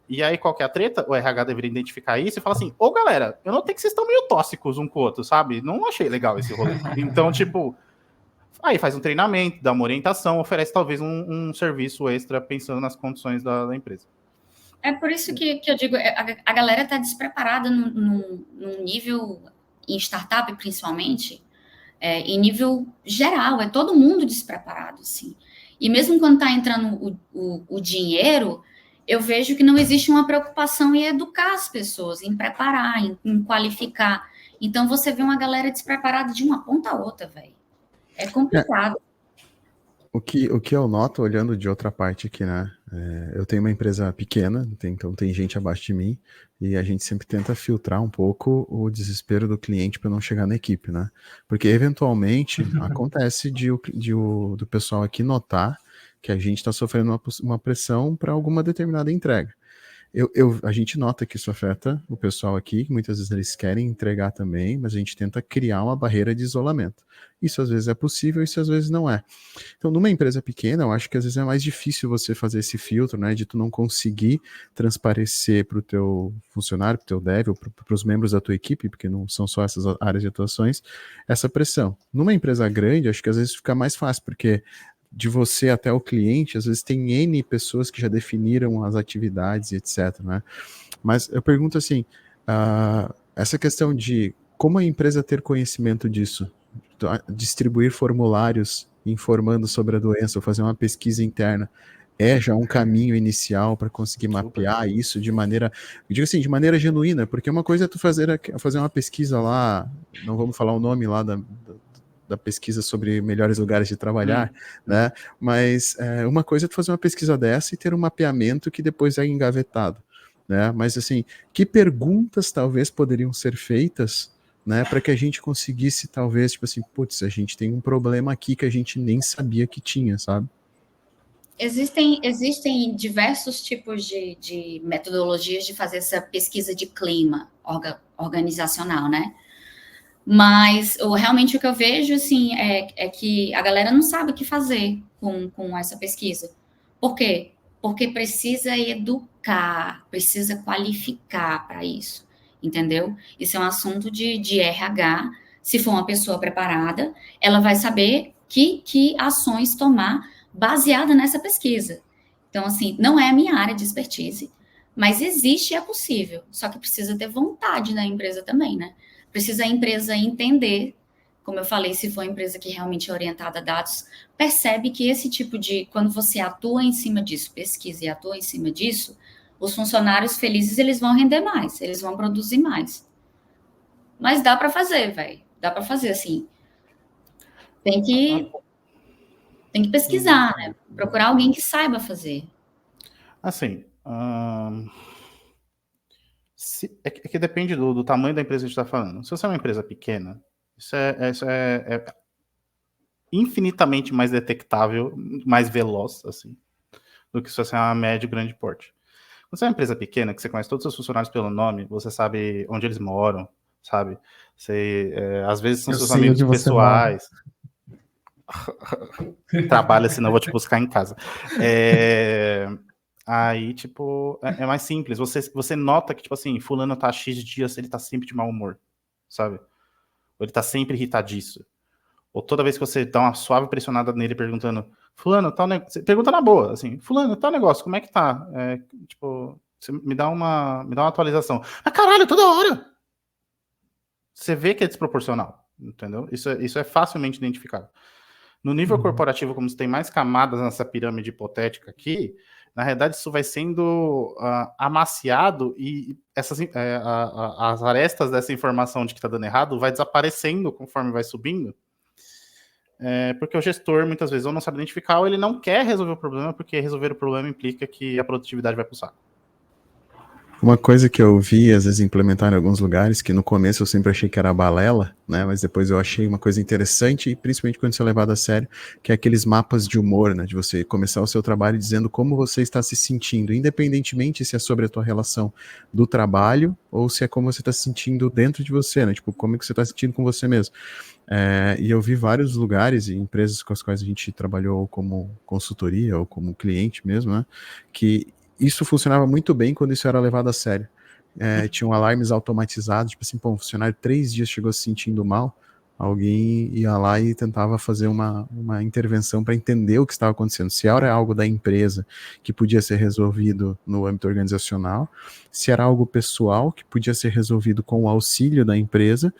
E aí, qual que é a treta? O RH deveria identificar isso e falar assim, ô galera, eu notei que vocês estão meio tóxicos um com o outro, sabe? Não achei legal esse rolê. Então, tipo, aí faz um treinamento, dá uma orientação, oferece talvez um serviço extra pensando nas condições da empresa. É por isso que eu digo, a galera está despreparada num nível, em startup principalmente, em nível geral, é todo mundo despreparado, assim. E mesmo quando está entrando o dinheiro, eu vejo que não existe uma preocupação em educar as pessoas, em preparar, em qualificar. Então, você vê uma galera despreparada de uma ponta a outra, velho. É complicado. O que eu noto, olhando de outra parte aqui, né? Eu tenho uma empresa pequena, então tem gente abaixo de mim, e a gente sempre tenta filtrar um pouco o desespero do cliente para não chegar na equipe, né? Porque eventualmente acontece do pessoal aqui notar que a gente está sofrendo uma pressão para alguma determinada entrega. A gente nota que isso afeta o pessoal aqui, que muitas vezes eles querem entregar também, mas a gente tenta criar uma barreira de isolamento. Isso às vezes é possível, isso às vezes não é. Então, numa empresa pequena, eu acho que às vezes é mais difícil você fazer esse filtro, né, de tu não conseguir transparecer para o teu funcionário, para o teu dev, ou para os membros da tua equipe, porque não são só essas áreas de atuações, essa pressão. Numa empresa grande, acho que às vezes fica mais fácil, porque de você até o cliente, às vezes tem N pessoas que já definiram as atividades e etc, né? Mas eu pergunto assim, essa questão de como a empresa ter conhecimento disso, distribuir formulários informando sobre a doença ou fazer uma pesquisa interna, já um caminho inicial para conseguir mapear isso de maneira, eu digo assim, de maneira genuína, porque uma coisa é tu fazer uma pesquisa lá, não vamos falar o nome lá da pesquisa sobre melhores lugares de trabalhar, né? Mas uma coisa é tu fazer uma pesquisa dessa e ter um mapeamento que depois é engavetado, né? Mas assim, que perguntas talvez poderiam ser feitas, né, para que a gente conseguisse talvez, tipo assim, putz, a gente tem um problema aqui que a gente nem sabia que tinha, sabe? Existem diversos tipos de metodologias de fazer essa pesquisa de clima organizacional, né? Mas realmente o que eu vejo, assim, é que a galera não sabe o que fazer com essa pesquisa. Por quê? Porque precisa educar, precisa qualificar para isso, entendeu? Isso é um assunto de RH. Se for uma pessoa preparada, ela vai saber que ações tomar baseada nessa pesquisa. Então, assim, não é a minha área de expertise, mas existe e é possível. Só que precisa ter vontade na empresa também, né? Precisa a empresa entender, como eu falei, se for uma empresa que realmente é orientada a dados, percebe que esse tipo de, quando você atua em cima disso, pesquisa e atua em cima disso, os funcionários felizes, eles vão render mais, eles vão produzir mais. Mas dá para fazer, velho. Dá para fazer, assim. Tem que pesquisar, né? Procurar alguém que saiba fazer. Assim, é que depende do tamanho da empresa que a gente está falando. Se você é uma empresa pequena, isso é infinitamente mais detectável, mais veloz, assim, do que se você é uma média e grande porte. Quando você é uma empresa pequena, que você conhece todos os seus funcionários pelo nome, você sabe onde eles moram, sabe? Às vezes são seus amigos pessoais. Trabalha, senão eu vou te buscar em casa. Aí, tipo, é mais simples. Você nota que, tipo assim, fulano tá X dias, ele tá sempre de mau humor, sabe? Ou ele tá sempre irritadiço. Ou toda vez que você dá uma suave pressionada nele perguntando, fulano, tal negócio... Você pergunta na boa, assim, fulano, tal negócio, como é que tá? Tipo, você me dá uma atualização. Ah, caralho, toda hora! Você vê que é desproporcional, entendeu? Isso é facilmente identificado. No nível corporativo, como você tem mais camadas nessa pirâmide hipotética aqui, na realidade isso vai sendo amaciado e as arestas dessa informação de que está dando errado vai desaparecendo conforme vai subindo. porque o gestor, muitas vezes, ou não sabe identificar, ou ele não quer resolver o problema, porque resolver o problema implica que a produtividade vai pro saco. Uma coisa que eu vi, às vezes, implementar em alguns lugares, que no começo eu sempre achei que era balela, né? Mas depois eu achei uma coisa interessante, e principalmente quando isso é levado a sério, que é aqueles mapas de humor, né? De você começar o seu trabalho dizendo como você está se sentindo, independentemente se é sobre a tua relação do trabalho, ou se é como você está se sentindo dentro de você, né? Tipo, como é que você está se sentindo com você mesmo. E eu vi vários lugares e empresas com as quais a gente trabalhou como consultoria, ou como cliente mesmo, né? Que isso funcionava muito bem quando isso era levado a sério. Tinham alarmes automatizados, tipo assim, um funcionário 3 dias chegou se sentindo mal, alguém ia lá e tentava fazer uma intervenção para entender o que estava acontecendo. Se era algo da empresa que podia ser resolvido no âmbito organizacional, se era algo pessoal que podia ser resolvido com o auxílio da empresa,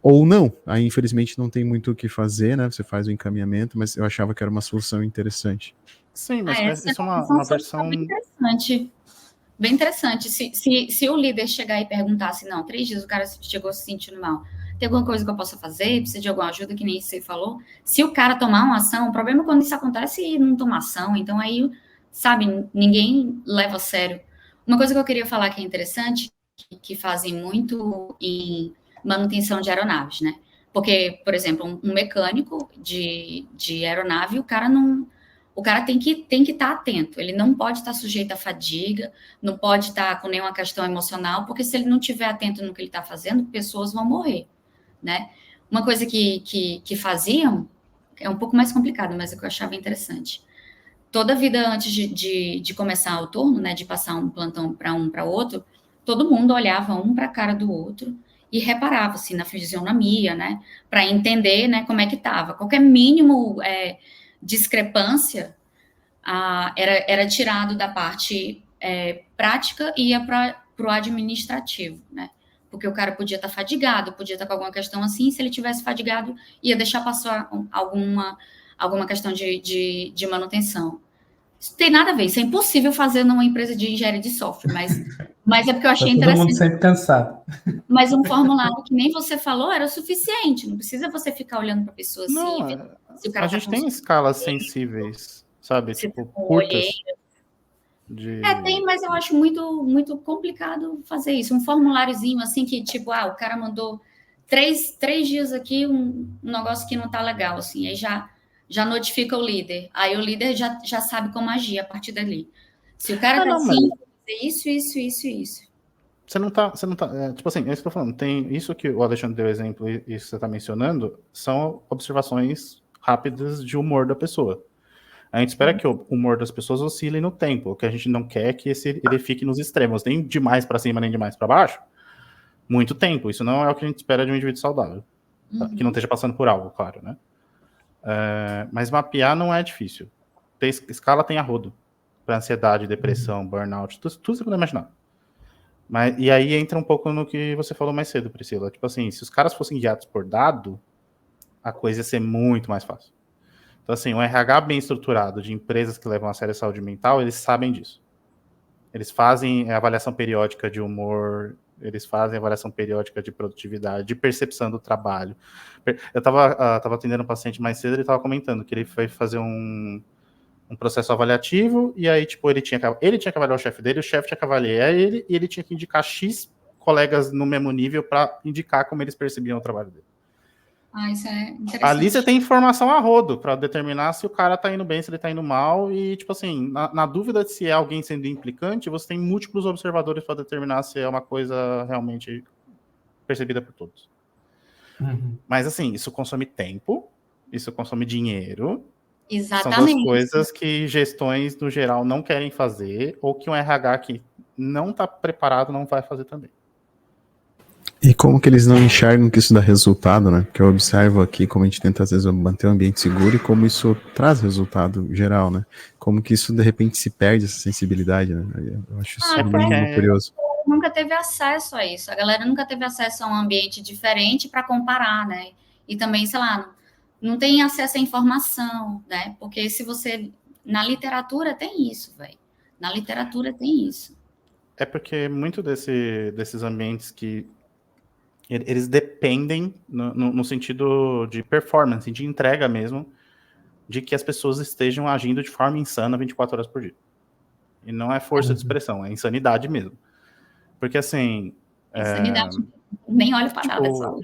ou não. Aí, infelizmente, não tem muito o que fazer, né? Você faz o encaminhamento, mas eu achava que era uma solução interessante. Sim, mas isso é uma versão... Bem interessante. Bem interessante. Se o líder chegar e perguntar assim, não, 3 dias o cara chegou se sentindo mal, tem alguma coisa que eu possa fazer? Precisa de alguma ajuda, que nem você falou? Se o cara tomar uma ação, o problema é quando isso acontece e não tomar ação. Então aí, sabe, ninguém leva a sério. Uma coisa que eu queria falar que é interessante, que fazem muito em manutenção de aeronaves, né? Porque, por exemplo, um mecânico de aeronave, o cara tem que estar atento, ele não pode estar sujeito à fadiga, não pode estar com nenhuma questão emocional, porque se ele não estiver atento no que ele está fazendo, pessoas vão morrer, né? Uma coisa que faziam, é um pouco mais complicado, mas é que eu achava interessante. Toda vida antes de começar o turno, né, de passar um plantão para um para outro, todo mundo olhava um para a cara do outro e reparava assim na fisionomia, né, para entender, né, como é que estava. Qualquer mínimo discrepância era tirado da parte prática e ia para o administrativo, né? Porque o cara podia estar fadigado, podia estar com alguma questão assim, se ele tivesse fadigado, ia deixar passar alguma questão de manutenção. Isso tem nada a ver, isso é impossível fazer numa empresa de engenharia de software, mas é porque eu achei interessante. Todo mundo sempre cansado. Mas um formulário que nem você falou era o suficiente, não precisa você ficar olhando para a pessoa assim. Não, se o cara a gente tem escalas sensíveis, sabe? Tipo, curtas. Tem, mas eu acho muito, muito complicado fazer isso. Um formuláriozinho assim que, tipo, o cara mandou 3 dias aqui um negócio que não tá legal, assim, aí já notifica o líder. Aí o líder já sabe como agir a partir dali. Se o cara tá assim, isso. Você não tá tipo assim, é isso que eu tô falando. Tem isso que o Alexandre deu exemplo e isso que você tá mencionando, são observações rápidas de humor da pessoa. A gente espera que o humor das pessoas oscile no tempo. O que a gente não quer é que ele fique nos extremos, nem demais para cima, nem demais para baixo. Muito tempo. Isso não é o que a gente espera de um indivíduo saudável. Tá? Que não esteja passando por algo, claro, né? Mas mapear não é difícil. Escala tem a rodo. Para ansiedade, depressão, burnout, tudo você pode imaginar. E aí entra um pouco no que você falou mais cedo, Priscila. Tipo assim, se os caras fossem guiados por dado, a coisa ia ser muito mais fácil. Então, assim, um RH bem estruturado de empresas que levam a sério a saúde mental, eles sabem disso. Eles fazem avaliação periódica de humor, eles fazem avaliação periódica de produtividade, de percepção do trabalho. Eu tava atendendo um paciente mais cedo, ele estava comentando que ele foi fazer um processo avaliativo, e aí, tipo, ele tinha que avaliar o chefe dele, o chefe tinha que avaliar ele, e ele tinha que indicar X colegas no mesmo nível para indicar como eles percebiam o trabalho dele. Isso é interessante. Ali você tem informação a rodo para determinar se o cara tá indo bem, se ele tá indo mal, e, tipo assim, na dúvida de se é alguém sendo implicante, você tem múltiplos observadores para determinar se é uma coisa realmente percebida por todos. Mas, assim, isso consome tempo, isso consome dinheiro. Exatamente. São duas coisas que gestões, no geral, não querem fazer, ou que um RH que não tá preparado não vai fazer também. E como que eles não enxergam que isso dá resultado, né? Porque eu observo aqui como a gente tenta, às vezes, manter um ambiente seguro e como isso traz resultado geral, né? Como que isso, de repente, se perde, essa sensibilidade, né? Eu acho isso muito curioso. Nunca teve acesso a isso. A galera nunca teve acesso a um ambiente diferente para comparar, né? E também, sei lá, não tem acesso à informação, né? Porque se você... Na literatura tem isso, velho. Na literatura tem isso. É porque muito desses ambientes que eles dependem, no sentido de performance, de entrega mesmo, de que as pessoas estejam agindo de forma insana 24 horas por dia. E não é força de expressão, é insanidade mesmo. Porque, assim... Insanidade. Nem olho para nada, só.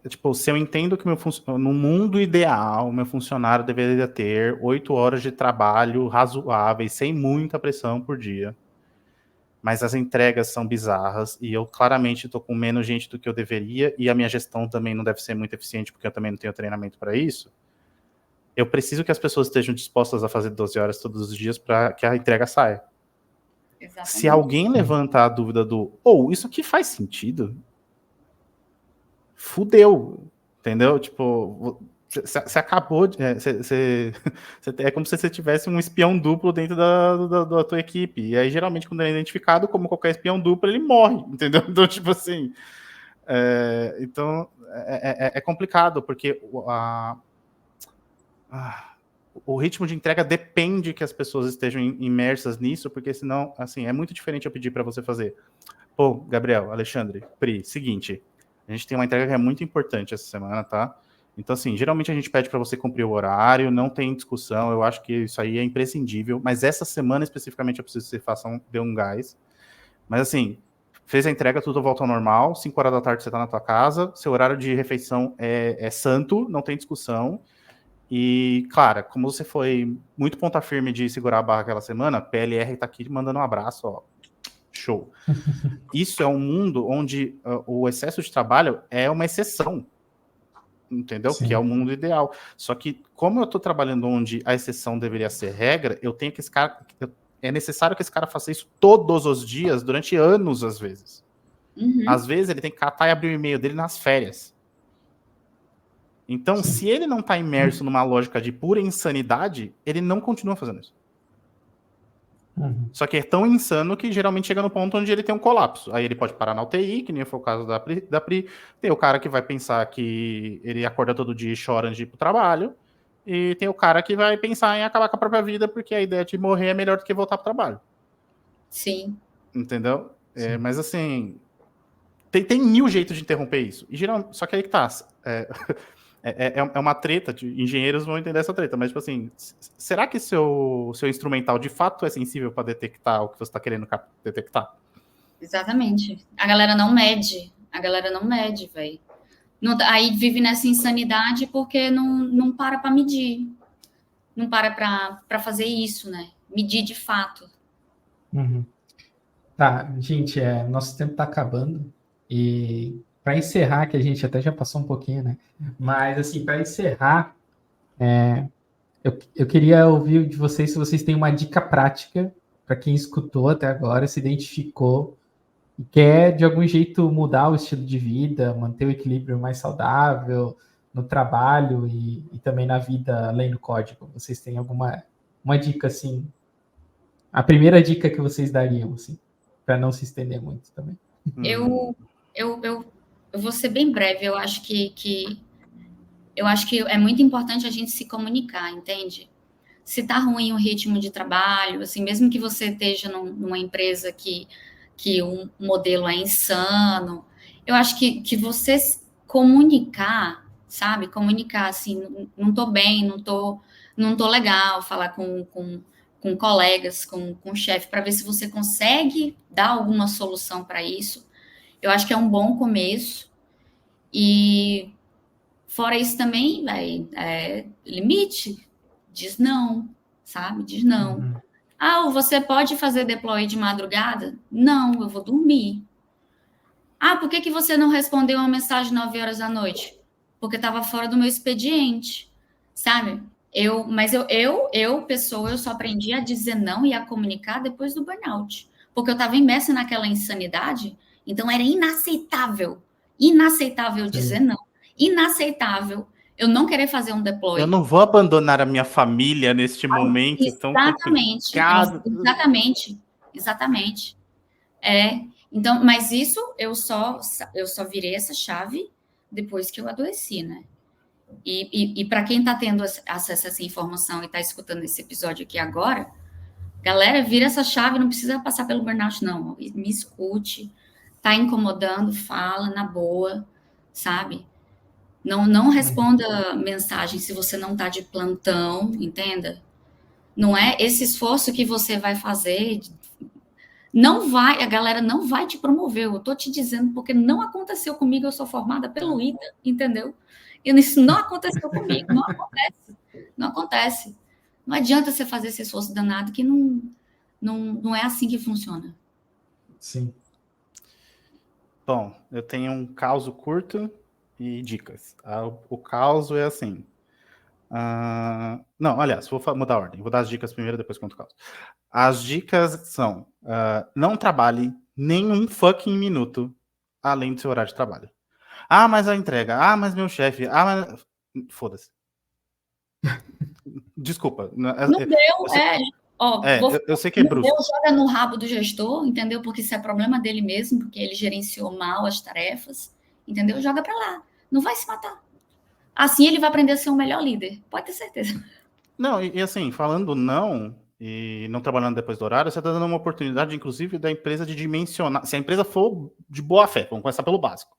Tipo, se eu entendo que no mundo ideal, meu funcionário deveria ter 8 horas de trabalho razoáveis, sem muita pressão por dia, mas as entregas são bizarras e eu claramente estou com menos gente do que eu deveria e a minha gestão também não deve ser muito eficiente porque eu também não tenho treinamento para isso. Eu preciso que as pessoas estejam dispostas a fazer 12 horas todos os dias para que a entrega saia. Exatamente. Se alguém levanta a dúvida isso aqui faz sentido, fudeu, entendeu? Tipo, você acabou de... é como se você tivesse um espião duplo dentro da tua equipe. E aí, geralmente, quando ele é identificado, como qualquer espião duplo, ele morre, entendeu? Então, tipo assim... é complicado, porque o ritmo de entrega depende que as pessoas estejam imersas nisso, porque senão, assim, é muito diferente eu pedir para você fazer. Pô, Gabriel, Alexandre, Pri, seguinte... A gente tem uma entrega que é muito importante essa semana, tá? Então, assim, geralmente a gente pede para você cumprir o horário, não tem discussão, eu acho que isso aí é imprescindível, mas essa semana especificamente eu preciso que você dê um gás. Mas, assim, fez a entrega, tudo volta ao normal, 5 horas da tarde você tá na tua casa, seu horário de refeição é santo, não tem discussão. E, claro, como você foi muito ponta firme de segurar a barra aquela semana, PLR tá aqui mandando um abraço, ó. Show. Isso é um mundo onde o excesso de trabalho é uma exceção, entendeu? Sim. Que é o mundo ideal. Só que, como eu estou trabalhando onde a exceção deveria ser regra, eu tenho que esse cara... É necessário que esse cara faça isso todos os dias, durante anos, às vezes. Uhum. Às vezes, ele tem que catar e abrir o e-mail dele nas férias. Então, sim, se ele não está imerso numa lógica de pura insanidade, ele não continua fazendo isso. Uhum. Só que é tão insano que geralmente chega no ponto onde ele tem um colapso. Aí ele pode parar na UTI, que nem foi o caso da Pri. Tem o cara que vai pensar que ele acorda todo dia e chora antes de ir pro trabalho. E tem o cara que vai pensar em acabar com a própria vida porque a ideia de morrer é melhor do que voltar pro trabalho. Sim. Entendeu? Sim. Mas assim, tem mil jeitos de interromper isso. E geralmente, só que aí que tá... É uma treta, engenheiros vão entender essa treta, mas, tipo assim, será que seu instrumental de fato é sensível para detectar o que você está querendo detectar? Exatamente. A galera não mede, velho. Aí vive nessa insanidade porque não para medir. Não para fazer isso, né? Medir de fato. Uhum. Tá, gente, nosso tempo tá acabando e... Para encerrar, que a gente até já passou um pouquinho, né? Mas, assim, para encerrar, eu queria ouvir de vocês se vocês têm uma dica prática para quem escutou até agora, se identificou e quer, de algum jeito, mudar o estilo de vida, manter o equilíbrio mais saudável no trabalho e também na vida além do código. Vocês têm alguma dica, assim? A primeira dica que vocês dariam, assim, para não se estender muito também. Eu vou ser bem breve. Eu acho que é muito importante a gente se comunicar, entende? Se tá ruim o ritmo de trabalho, assim, mesmo que você esteja numa empresa que um modelo é insano, eu acho que você comunicar, sabe? Comunicar, assim, não tô bem, não tô legal, falar com colegas, com o chefe, para ver se você consegue dar alguma solução para isso. Eu acho que é um bom começo. E fora isso também, limite, diz não, sabe? Diz não. Uhum. Ah, você pode fazer deploy de madrugada? Não, eu vou dormir. Ah, por que você não respondeu uma mensagem 9 horas da noite? Porque estava fora do meu expediente, sabe? Eu só aprendi a dizer não e a comunicar depois do burnout. Porque eu estava imersa naquela insanidade, então era inaceitável dizer não. Inaceitável eu não querer fazer um deploy. Eu não vou abandonar a minha família neste momento tão complicado. Exatamente. Então, mas isso eu só virei essa chave depois que eu adoeci, né? E para quem está tendo acesso a essa informação e está escutando esse episódio aqui agora, galera, vira essa chave, não precisa passar pelo burnout, não. Me escute, Tá incomodando, fala na boa, sabe? Não responda mensagem se você não tá de plantão, entenda? Não é esse esforço que você vai fazer, não vai, a galera não vai te promover. Eu tô te dizendo porque não aconteceu comigo, eu sou formada pelo ITA, entendeu? E isso não aconteceu comigo, não acontece. Não acontece. Não adianta você fazer esse esforço danado que não é assim que funciona. Sim. Bom, eu tenho um caso curto e dicas. O caso é assim. Não, aliás, vou mudar a ordem. Vou dar as dicas primeiro, depois conto o caso. As dicas são: não trabalhe nenhum fucking minuto além do seu horário de trabalho. Ah, mas a entrega. Ah, mas meu chefe. Ah, mas... Foda-se. Desculpa. Não deu, eu sei que é brusco. Joga no rabo do gestor, entendeu? Porque isso é problema dele mesmo, porque ele gerenciou mal as tarefas, entendeu? Joga para lá. Não vai se matar. Assim ele vai aprender a ser um melhor líder, pode ter certeza. Não, e assim, falando não, e não trabalhando depois do horário, você está dando uma oportunidade, inclusive, da empresa de dimensionar. Se a empresa for de boa fé, vamos começar pelo básico.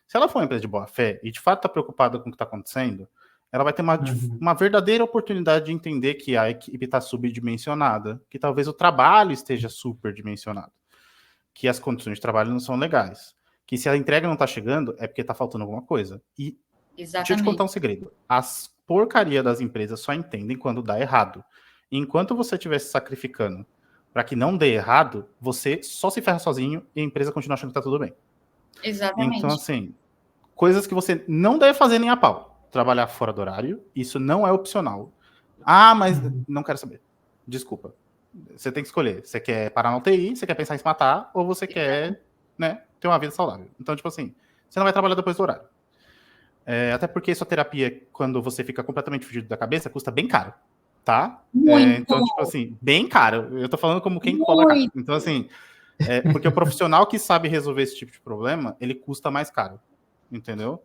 Se ela for uma empresa de boa fé e de fato está preocupada com o que está acontecendo, ela vai ter uma verdadeira oportunidade de entender que a equipe está subdimensionada, que talvez o trabalho esteja superdimensionado, que as condições de trabalho não são legais, que se a entrega não está chegando é porque está faltando alguma coisa. E exatamente. Deixa eu te contar um segredo. As porcaria das empresas só entendem quando dá errado. E enquanto você estiver se sacrificando para que não dê errado, você só se ferra sozinho e a empresa continua achando que está tudo bem. Exatamente. Então, assim, coisas que você não deve fazer nem a pau. Trabalhar fora do horário, isso não é opcional. Ah, mas não quero saber. Desculpa. Você tem que escolher. Você quer parar na UTI, você quer pensar em se matar, ou você quer, né, ter uma vida saudável. Então, tipo assim, você não vai trabalhar depois do horário. Até porque sua terapia, quando você fica completamente fugido da cabeça, custa bem caro, tá? Então, tipo assim, bem caro. Eu tô falando como quem cobra caro. Então, assim, porque o profissional que sabe resolver esse tipo de problema, ele custa mais caro, entendeu?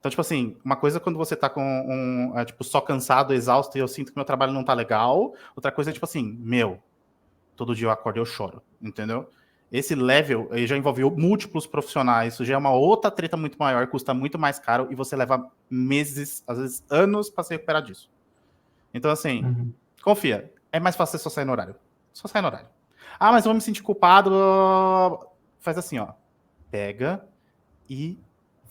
Então, tipo assim, uma coisa é quando você tá com tipo, só cansado, exausto, e eu sinto que meu trabalho não tá legal. Outra coisa é, tipo assim, todo dia eu acordo e eu choro, entendeu? Esse level já envolveu múltiplos profissionais, isso já é uma outra treta muito maior, custa muito mais caro e você leva meses, às vezes anos, para se recuperar disso. Então, assim, confia, é mais fácil você só sair no horário. Só sair no horário. Ah, mas eu vou me sentir culpado. Faz assim, ó. Pega e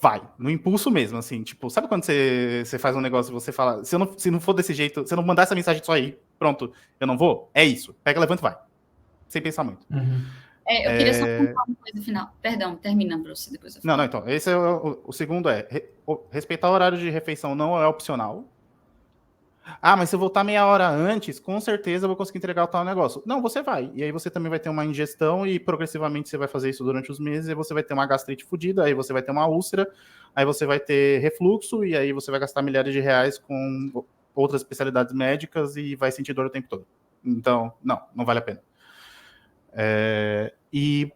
vai. No impulso mesmo, assim. Tipo, sabe quando você faz um negócio e você fala, se não for desse jeito, se eu não mandar essa mensagem só aí, pronto, eu não vou? É isso. Pega, levanta e vai. Sem pensar muito. Eu queria só contar uma coisa final. Perdão, termina, Bruce, depois eu falo. Não, então. Esse é o segundo respeitar o horário de refeição não é opcional. Ah, mas se eu voltar meia hora antes, com certeza eu vou conseguir entregar o tal negócio. Não, você vai. E aí você também vai ter uma ingestão e progressivamente você vai fazer isso durante os meses e você vai ter uma gastrite fodida, aí você vai ter uma úlcera, aí você vai ter refluxo e aí você vai gastar milhares de reais com outras especialidades médicas e vai sentir dor o tempo todo. Então, não vale a pena. E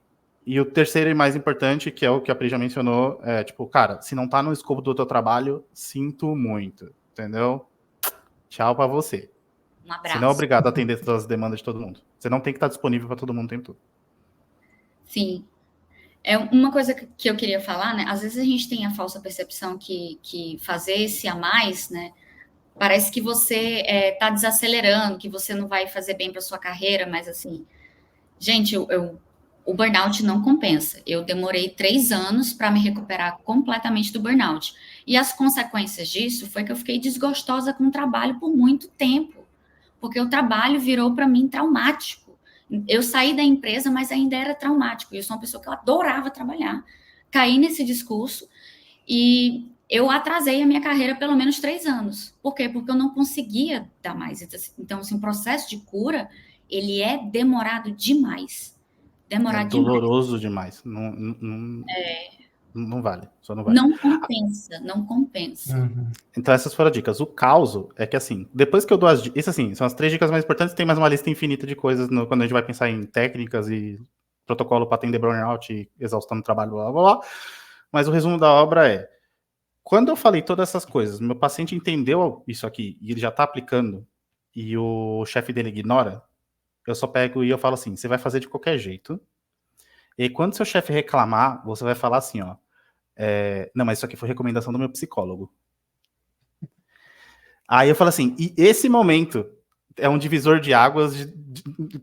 o terceiro e mais importante, que é o que a Pri já mencionou, é tipo, cara, se não tá no escopo do teu trabalho, sinto muito, entendeu? Tchau pra você. Um abraço. Você não é obrigado a atender todas as demandas de todo mundo. Você não tem que estar disponível para todo mundo o tempo todo. Sim. É uma coisa que eu queria falar, né? Às vezes a gente tem a falsa percepção que fazer esse a mais, né? Parece que você tá desacelerando, que você não vai fazer bem para sua carreira, mas assim, gente, o burnout não compensa. Eu demorei 3 anos para me recuperar completamente do burnout. E as consequências disso foi que eu fiquei desgostosa com o trabalho por muito tempo, porque o trabalho virou para mim traumático. Eu saí da empresa, mas ainda era traumático. Eu sou uma pessoa que eu adorava trabalhar. Caí nesse discurso e eu atrasei a minha carreira pelo menos 3 anos. Por quê? Porque eu não conseguia dar mais. Então, assim, o processo de cura, ele é demorado demais. Doloroso demais. Não vale. Só não vale. Não compensa. Então, essas foram as dicas. O caos é que, assim, depois que eu dou as dicas... Isso, assim, são as 3 dicas mais importantes. Tem mais uma lista infinita de coisas quando a gente vai pensar em técnicas e protocolo para atender burnout e exaustão do trabalho, blá, blá, blá. Mas o resumo da obra é: quando eu falei todas essas coisas, meu paciente entendeu isso aqui e ele já está aplicando e o chefe dele ignora, eu só pego e eu falo assim, você vai fazer de qualquer jeito E aí, quando seu chefe reclamar, você vai falar assim, ó, não, mas isso aqui foi recomendação do meu psicólogo. Aí eu falo assim, e esse momento é um divisor de águas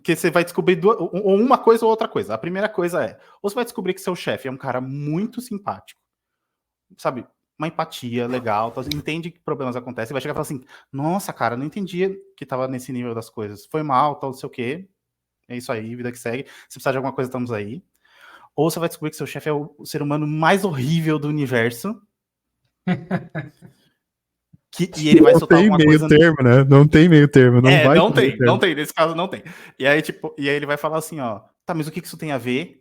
que você vai descobrir ou uma coisa ou outra coisa. A primeira coisa ou você vai descobrir que seu chefe é um cara muito simpático, sabe, uma empatia legal, entende que problemas acontecem, vai chegar e falar assim, nossa, cara, não entendia que tava nesse nível das coisas, foi mal, tal, não sei o quê, é isso aí, vida que segue, se precisar de alguma coisa, estamos aí. Ou você vai descobrir que seu chefe é o ser humano mais horrível do universo, e ele vai soltar alguma coisa... Não tem meio termo, né? Não tem meio termo, não tem, nesse caso não tem. E aí, tipo, ele vai falar assim, ó, tá, mas o que isso tem a ver?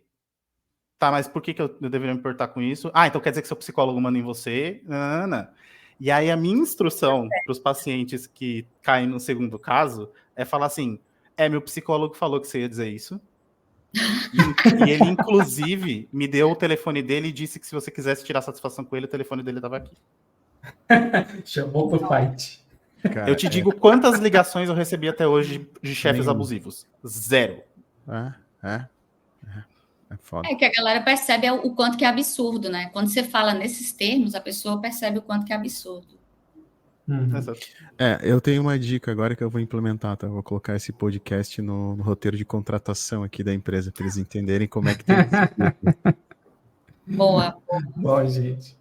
Tá, mas por que eu deveria me importar com isso? Ah, então quer dizer que seu psicólogo manda em você? Não. E aí a minha instrução para os pacientes que caem no segundo caso é falar assim, meu psicólogo falou que você ia dizer isso. E ele, inclusive, me deu o telefone dele e disse que se você quisesse tirar satisfação com ele, o telefone dele estava aqui. Chamou pro fight. Cara, eu te digo quantas ligações eu recebi até hoje de chefes abusivos. 0. É foda. É que a galera percebe o quanto que é absurdo, né? Quando você fala nesses termos, a pessoa percebe o quanto que é absurdo. Eu tenho uma dica agora que eu vou implementar, tá? Eu vou colocar esse podcast no roteiro de contratação aqui da empresa, para eles entenderem como é que tem que ser. Boa. Bom, gente.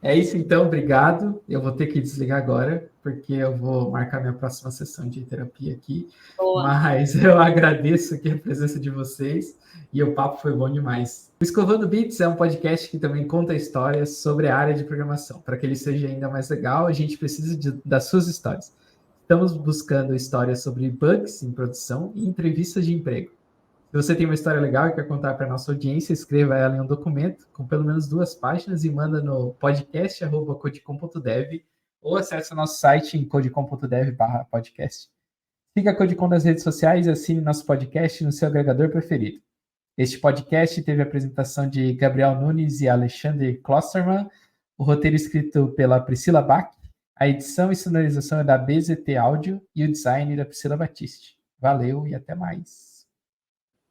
É isso então, obrigado. Eu vou ter que desligar agora, porque eu vou marcar minha próxima sessão de terapia aqui. Boa. Mas eu agradeço aqui a presença de vocês e o papo foi bom demais. O Escovando Bits é um podcast que também conta histórias sobre a área de programação. Para que ele seja ainda mais legal, a gente precisa das suas histórias. Estamos buscando histórias sobre bugs em produção e entrevistas de emprego. Se você tem uma história legal e quer contar para a nossa audiência, escreva ela em um documento com pelo menos 2 páginas e manda no podcast@codecom.dev ou acesse o nosso site em codecom.dev/podcast. Siga a Codecom nas redes sociais e assine nosso podcast no seu agregador preferido. Este podcast teve a apresentação de Gabriel Nunes e Alexandre Klosterman, o roteiro escrito pela Priscila Bach, a edição e sonorização é da BZT Áudio e o design da Priscila Batiste. Valeu e até mais.